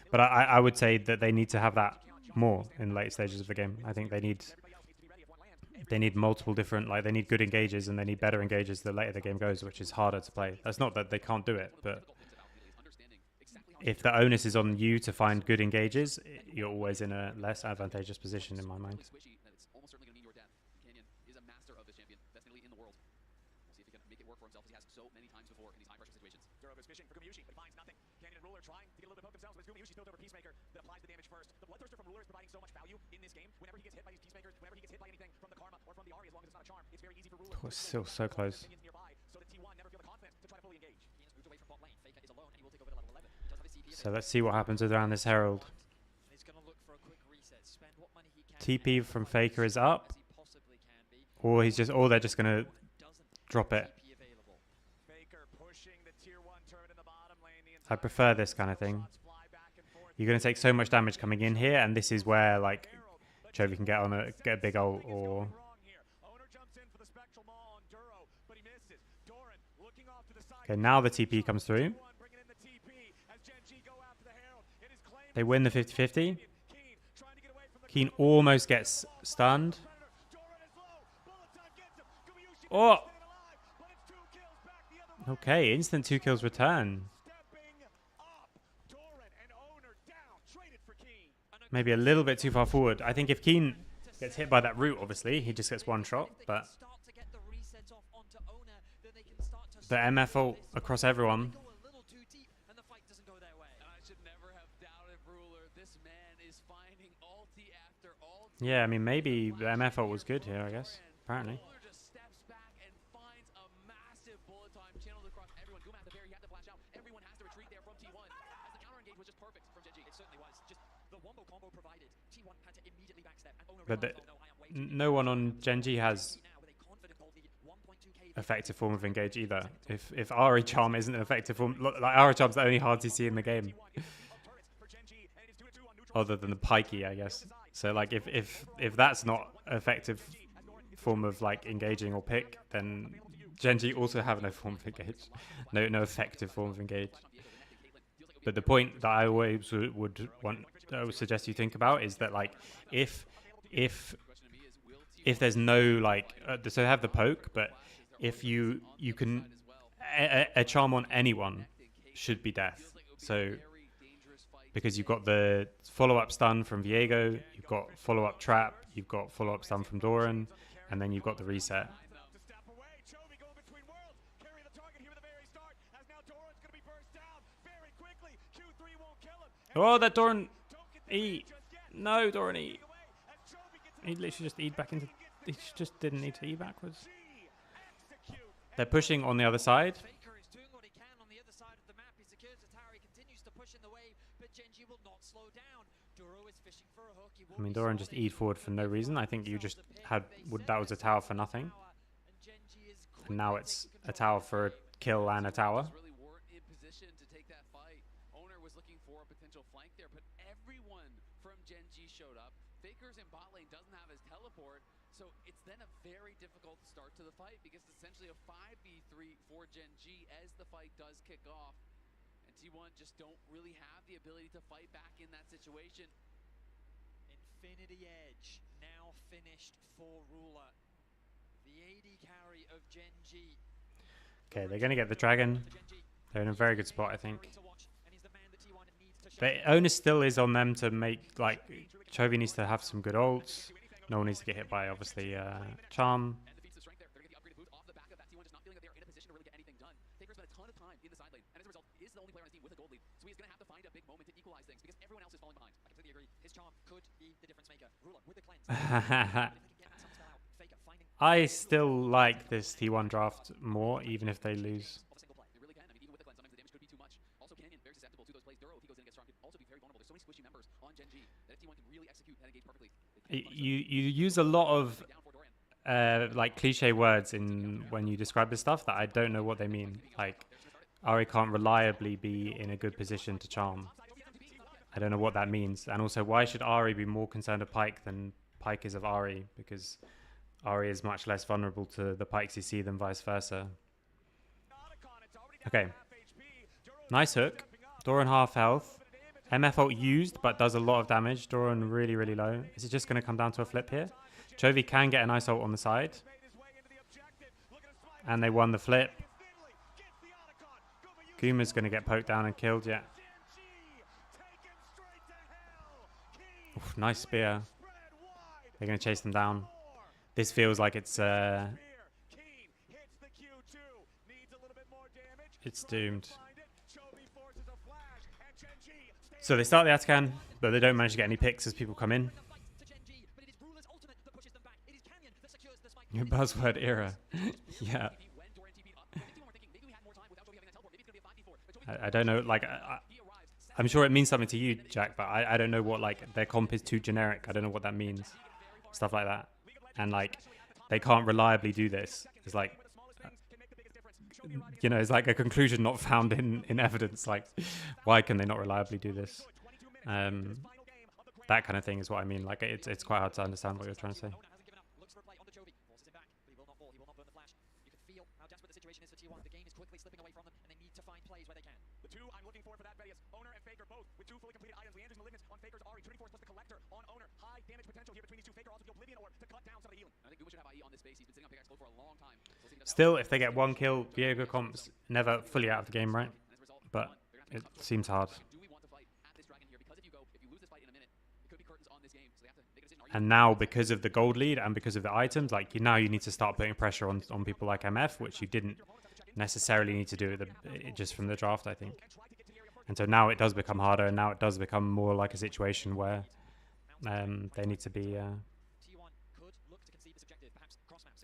But I would say that they need to have that more in the late stages of the game. I think they need multiple different, like they need good engages and they need better engages the later the game goes, which is harder to play. That's not that they can't do it, but if the onus is on you to find good engages, you're always in a less advantageous position in my mind. Squishy, that it's almost certainly going to need your death. Canyon is a master of this champion, best elite in the world. We'll see if he can make it work for himself as he has so many times before in these high-pressure situations. Duro goes fishing for Gumayushi, but he finds nothing. Canyon and Ruler trying to get a little bit poke themselves, but it's Gumayushi spilled over Peacemaker that applies the damage first. The Bloodthirster from Ruler is providing so much value in this game. Whenever he gets hit by these Peacemakers, whenever he gets hit by anything from the Karma or from the Ahri, as long as it's not a charm, it's very easy for Ruler. Oh, it's still so close. Nearby, so that T1 never feel the confidence to try to fully engage. Keen's moved away from bot lane. Faker is alone, and he will take over to level 11. He does have his CP So let's see what happens around this Herald. He's going to look for a quick reset, spend what money he can. TP from Faker is up, As he possibly can be. or they're just gonna Doesn't drop it. TP available. Faker pushing the tier 1 turret in the bottom lane. The I prefer this kind of thing. shots fly back and forth. You're gonna take so much damage coming in here, and this is where like Chovy can get a big ult or. Wrong here. Owner jumps in for the spectral maul on Duro, but he misses. Doran looking off to the side. Okay, now the TP comes through. Bringing in the TP as GenG go after the Herald. It is claimed They win the 50-50. Keen trying to get away from the Keen almost gets stunned. Predator. Doran is low. Bullet time gets him. Gumayushi Oh, alive, but it's 2 kills back the other way. okay, instant 2 kills return. Stepping up. Doran and Owner down. Traded for Keen. Maybe a little bit too far forward. I think if Keen gets hit by that root, obviously he just gets one shot. But Start to get the resets off onto Owner, then they can start to the MF ult across everyone. go a little too deep, and the fight doesn't go their way. And I should never have doubted Ruler. This man is finding ulti after ulti. Yeah, I mean maybe the MF ult was good here. I guess apparently. Ruler just steps back and finds a massive bullet time channeled across everyone. Guma at the very, he had to flash out. Everyone has to retreat there from T1. As the counter engage was just perfect from GenG. It certainly was. Just the wombo combo provided. T1 had to immediately backstep, and Owner But realized, oh no, I am way too deep. no one on GenG has Now with a confident gold lead, 1.2k effective form of engage either. If Ahri Charm isn't an effective form, like Ahri Charm's the only hard CC in the game, other than the Pikey, I guess. So like if that's not effective form of like engaging or pick, then GenG also have no form of engage, no effective form of engage. But the point that I always would suggest you think about is that like if there's no like so they have the poke, but if you can a charm on anyone should be death. So because you've got the follow-up stun from Viego, you've got follow-up trap, you've got follow-up stun from Doran, and then you've got the reset. To step away. Chovy going between worlds. Carry the target here at the very start. As now Doran's going to be burst down very quickly. Q3 won't kill him. Oh, that Doran Don't get the E. just yet. No, Doran E. Away as Chovy gets He literally just E'd back into. He just didn't need to E backwards. execute. They're pushing on the other side. Faker is doing what he can on the other side of the map. He secures the tower. He continues to push in the wave, but GenG will not slow down. Duro is fishing for a hook. He will I mean, be Doran just solid. E'd forward for no reason. I think you just had that was a tower for nothing. And now it's a tower for a kill and a tower. Really weren't in position to take that fight. Owner was looking for a potential flank there, but everyone from GenG showed up. Faker's in bot lane doesn't have his teleport, so it's then a very difficult start to the fight because it's essentially a 5v3 for GenG as the fight does kick off. And T1 just don't really have the ability to fight back in that situation. Infinity Edge now finished for Ruler. The AD carry of GenG. Okay, they're going to get the dragon. They're in a very good spot, I think. The onus still is on them to make, like, Chovy needs to have some good ults. No one needs to get hit by, obviously, Charm. And defeats the strength there. They're going to get the upgraded boost off the back of that. T1 just not feeling that they're in a position to really get anything done. Faker spent a ton of time in the side lane, and as a result, is the only player on his team with a gold lead. So he's going to have to find a big moment to equalize things because everyone else is falling behind. I completely agree. His charm could be the difference maker. Ruler with the cleanse. But if they can get some spell out, Faker finding I still like this T1 draft more, even if they lose. of a single play. They really can. I mean, even with the cleanse, sometimes the damage could be too much. Also, Canyon, very susceptible to those plays. Duro, if he goes in and gets strong, could also be very vulnerable. There's so many squishy members on GenG that if T1 can really execute and engage perfectly, You use a lot of down for Doran. like cliche words in when you describe this stuff that I don't know what they mean. Like Ari can't reliably be in a good position to charm. I don't know what that means. And also, why should Ari be more concerned of Pyke than Pyke is of Ari? Because Ari is much less vulnerable to the Pykes you see than vice versa. Okay. Nice hook. Doran half health. MF ult used, but does a lot of damage. Doran really, really low. Is it just going to come down to a flip here? Chovy can get a nice ult on the side. And they won the flip. Kuma's going to get poked down and killed, yeah. Oof, nice spear. They're going to chase them down. This feels like it's doomed. So they start the Atcan, but they don't manage to get any picks as people come in. Your buzzword era. Yeah. I don't know, like, I'm sure it means something to you, Jack, but I don't know what, like, their comp is too generic. I don't know what that means. Stuff like that. And, like, they can't reliably do this. It's like, you know, it's like a conclusion not found in evidence. Like, why can they not reliably do this? That kind of thing is what I mean. Like, it's quite hard to understand what you're trying to say. The two I'm looking for that bet is Owner and Faker both with two fully completed items. Leander's Malignant on Faker's Ari. Turning Force plus the Collector on Owner. High damage potential here between these two. Faker also the Oblivion Orb to cut down some of the healing. I think Guma should have IE on this base. He's been sitting on pickaxe for a long time. So we'll see if he does Still, if they get one kill, Viego comp's never fully out of the game, right? And as a result, But they're gonna have to it cut seems hard. do we want to fight at this dragon here? Because if you lose this fight in a minute, it could be curtains on this game. So they have to make a decision. Are you And now, because of the gold lead and because of the items, like now you need to start putting pressure on people like MF, which you didn't necessarily need to do just from the draft, I think. And so now it does become harder, and now it does become more like a situation where they need to be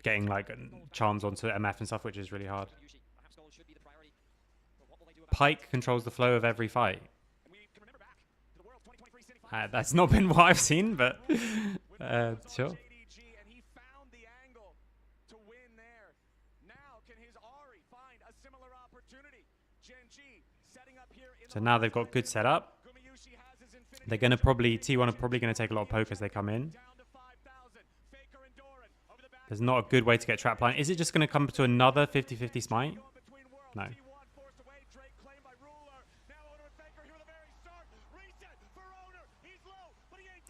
getting like charms onto MF and stuff, which is really hard. Pyke controls the flow of every fight. That's not been what I've seen, but sure. So now they've got good setup. They're going to T1 are probably going to take a lot of poke as they come in. There's not a good way to get trap line. Is it just going to come to another 50-50 smite? No.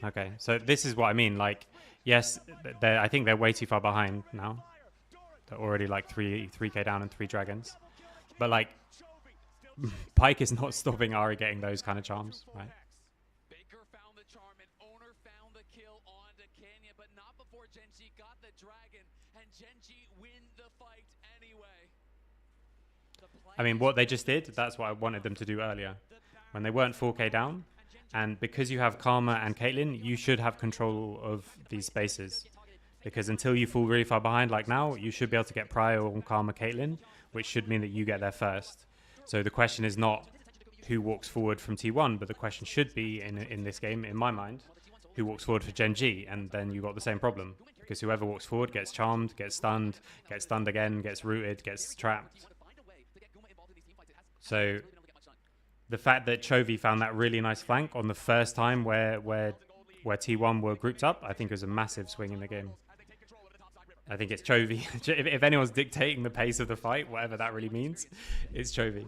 Okay, so this is what I mean. Like, yes, I think they're way too far behind now. They're already like 3k down and 3 dragons. But like, Pyke is not stopping Ari getting those kind of charms, right? Baker found the charm and Owner found the kill on the Canyon, but not before GenG got the dragon, and GenG win the fight anyway. I mean, what they just did, that's what I wanted them to do earlier. When they weren't 4k down, and because you have Karma and Caitlyn, you should have control of these spaces. because until you fall really far behind like now, you should be able to get Prio on Karma Caitlyn, which should mean that you get there first. So the question is not who walks forward from T1, but the question should be in this game, in my mind, who walks forward for GenG, and then you got the same problem, because whoever walks forward gets charmed, gets stunned again, gets rooted, gets trapped. So the fact that Chovy found that really nice flank on the first time where T1 were grouped up, I think was a massive swing in the game. I think it's Chovy. If anyone's dictating the pace of the fight, whatever that really means, it's Chovy.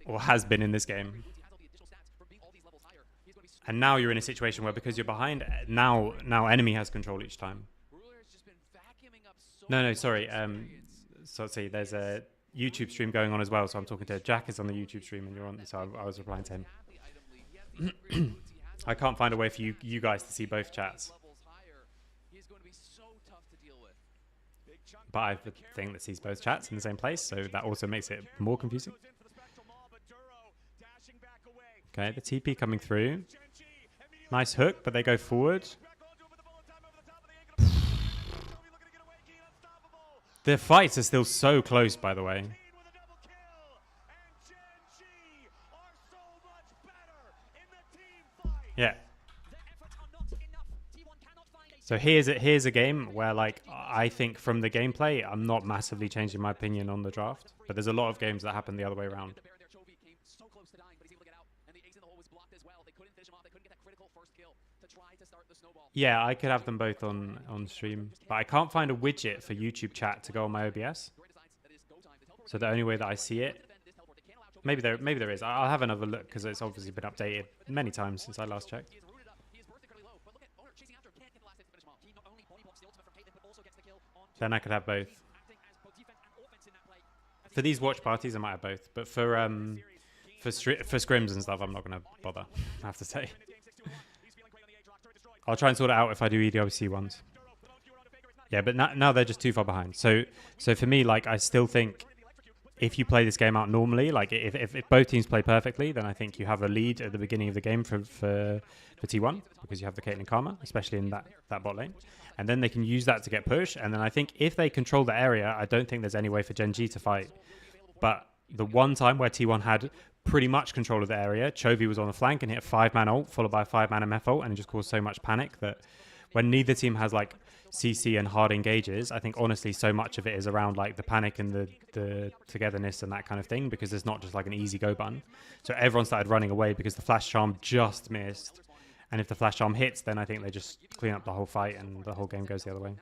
Or has been in this game. And now you're in a situation where, because you're behind, now enemy has control each time. No, sorry. So let's see, there's a YouTube stream going on as well, so I'm talking to Jack is on the YouTube stream and you're on, so I was replying to him. I can't find a way for you guys to see both chats. But I have a thing that sees both chats in the same place, so that also makes it more confusing. Okay, the TP coming through. Nice hook, but they go forward. The fights are still so close, by the way. Yeah. So here's a game where, like, I think from the gameplay, I'm not massively changing my opinion on the draft, but there's a lot of games that happen the other way around. Yeah, I could have them both on stream, but I can't find a widget for YouTube chat to go on my OBS. So the only way that I see it, maybe there is. I'll have another look because it's obviously been updated many times since I last checked. Then I could have both. For these watch parties, I might have both, but for scrims and stuff, I'm not going to bother, I have to say. I'll try and sort it out if I do EWC ones. Yeah, but now they're just too far behind. So for me, like, I still think if you play this game out normally, like if both teams play perfectly, then I think you have a lead at the beginning of the game for T1 because you have the Caitlyn Karma, especially in that bot lane. And then they can use that to get push. And then I think if they control the area, I don't think there's any way for GenG to fight. But the one time where T1 had pretty much control of the area, Chovy was on the flank and hit a 5-man ult followed by a 5-man MF ult, and it just caused so much panic that when neither team has like CC and hard engages, I think honestly so much of it is around like the panic and the togetherness and that kind of thing, because there's not just like an easy go button. So everyone started running away because the flash charm just missed. And if the flash charm hits, then I think they just clean up the whole fight and the whole game goes the other way.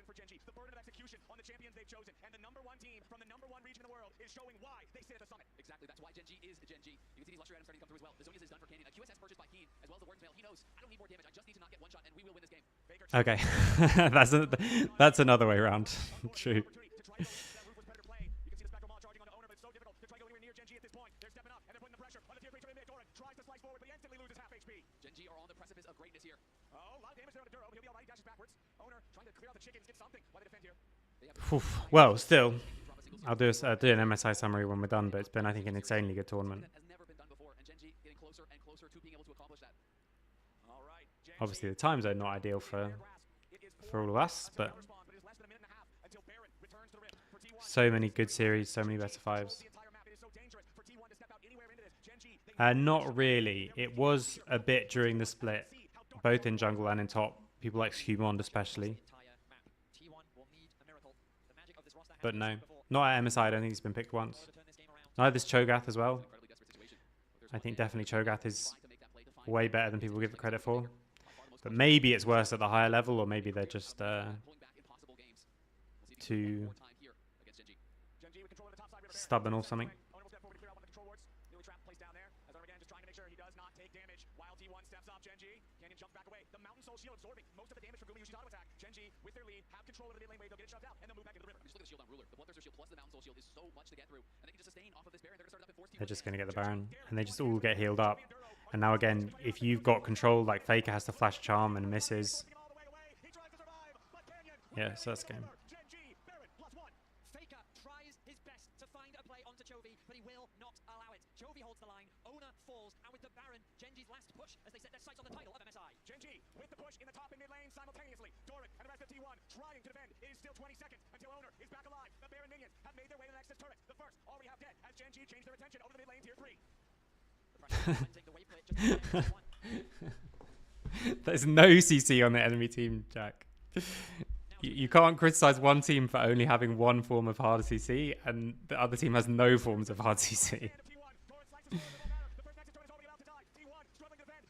For GenG, the burden of execution on the champions they've chosen, and the #1 team from the #1 region in the world is showing why they sit at the summit. Exactly, that's why GenG is GenG. You can see these luxury items starting to come through as well. The Zonias is done for Canyon. A QSS purchased by Keen, as well as the Warden's Mail. He knows, I don't need more damage, I just need to not get one shot, and we will win this game. Okay, that's another way around. True. GenG are on the precipice of greatness here. Oh, a lot of damage there on the Duro. He'll be alright. Dashes backwards. Owner trying to clear out the chickens, get something while they defend here. Well, still, I'll do an MSI summary when we're done, but it's been, I think, an insanely good tournament. Has never been done before, and GenG getting closer and closer to being able to accomplish that. All right. Obviously, the time zone not ideal for all of us, but so many good series, so many best of fives. Not really. It was a bit during the split, both in jungle and in top. People like Humond especially. But no, not at MSI. I don't think he's been picked once. Neither's Cho'Gath as well. I think definitely Cho'Gath is way better than people give it credit for. But maybe it's worse at the higher level, or maybe they're just too stubborn or something. Canyon jumps back away. The Mountain Soul Shield absorbing most of the damage from Gumi Yushi's auto attack. GenG, with their lead, have control of the mid lane wave. They'll get it shoved out, and they'll move back into the river. Just look at the shield on Ruler. The Bloodthirster shield plus the Mountain Soul shield is so much to get through, and they can just sustain off of this Baron. They're going to start up in force. They're just going to get the Baron, and they just all get healed up. And now again, if you've got control, like Faker has to flash charm and misses. Yeah, so that's game. Faker tries his best to find a play onto Chovy, but he will not allow it. last push as they set their sights on the title of MSI. GenG with the push in the top and mid lane simultaneously. Doric and the rest of T1 trying to defend. It is still 20 seconds until Owner is back alive. The Baron minions have made their way to the Nexus turret. The first already have dead as GenG changed their attention over to the mid lane tier 3. The pressure take the wave play just before T1. There's no CC on the enemy team, Jack. You can't criticize one team for only having one form of hard CC, and the other team has no forms of hard CC.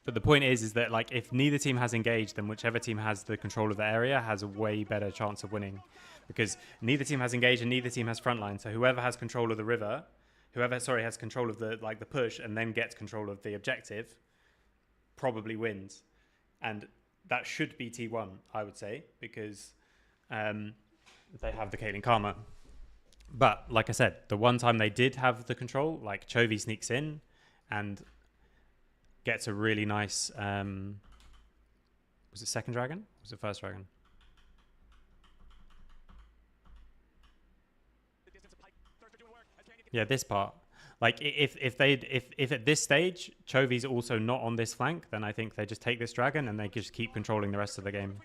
But the point is that like if neither team has engaged, then whichever team has the control of the area has a way better chance of winning, because neither team has engaged and neither team has frontline. So whoever has control of the river, has control of the push and then gets control of the objective, probably wins, and that should be T1, I would say, because they have the Caitlyn Karma. But like I said, the one time they did have the control, like Chovy sneaks in and gets a really nice was it second dragon? Was it first dragon? Yeah, this part. Like if at this stage Chovy's also not on this flank, then I think they just take this dragon and they just keep controlling the rest of the game.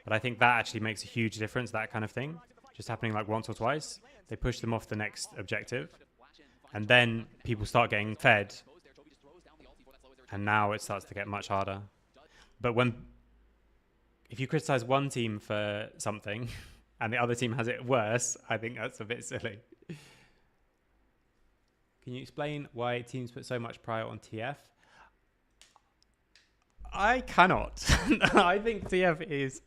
But I think that actually makes a huge difference, that kind of thing. Just happening like once or twice. They push them off the next objective. And then people start getting fed. And now it starts to get much harder. But if you criticize one team for something and the other team has it worse, I think that's a bit silly. Can you explain why teams put so much prior on TF? I cannot. I think TF is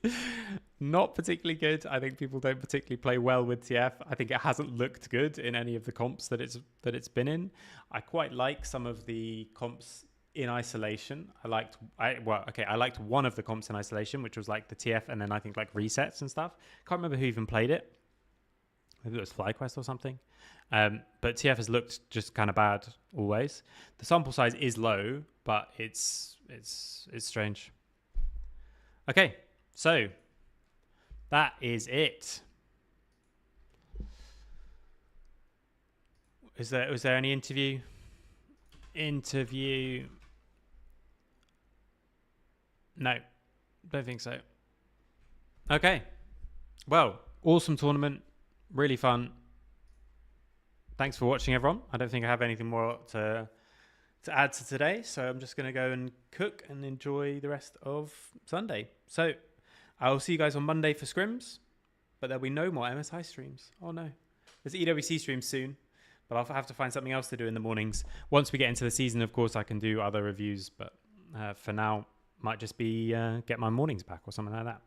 not particularly good. I think people don't particularly play well with TF. I think it hasn't looked good in any of the comps that it's been in. I quite like some of the comps in isolation. I liked one of the comps in isolation, which was like the TF and then I think like resets and stuff. Can't remember who even played it. Maybe it was FlyQuest or something. But TF has looked just kind of bad always. The sample size is low, but it's strange. Okay, so that is it. Was there any interview? No, don't think so. Okay, well, awesome tournament, really fun. Thanks for watching, everyone. I don't think I have anything more to add to today, so I'm just going to go and cook and enjoy the rest of Sunday. So I'll see you guys on Monday for scrims, but there'll be no more MSI streams. Oh no. There's EWC streams soon, but I'll have to find something else to do in the mornings. Once we get into the season, of course, I can do other reviews, but for now, might just be get my mornings back or something like that.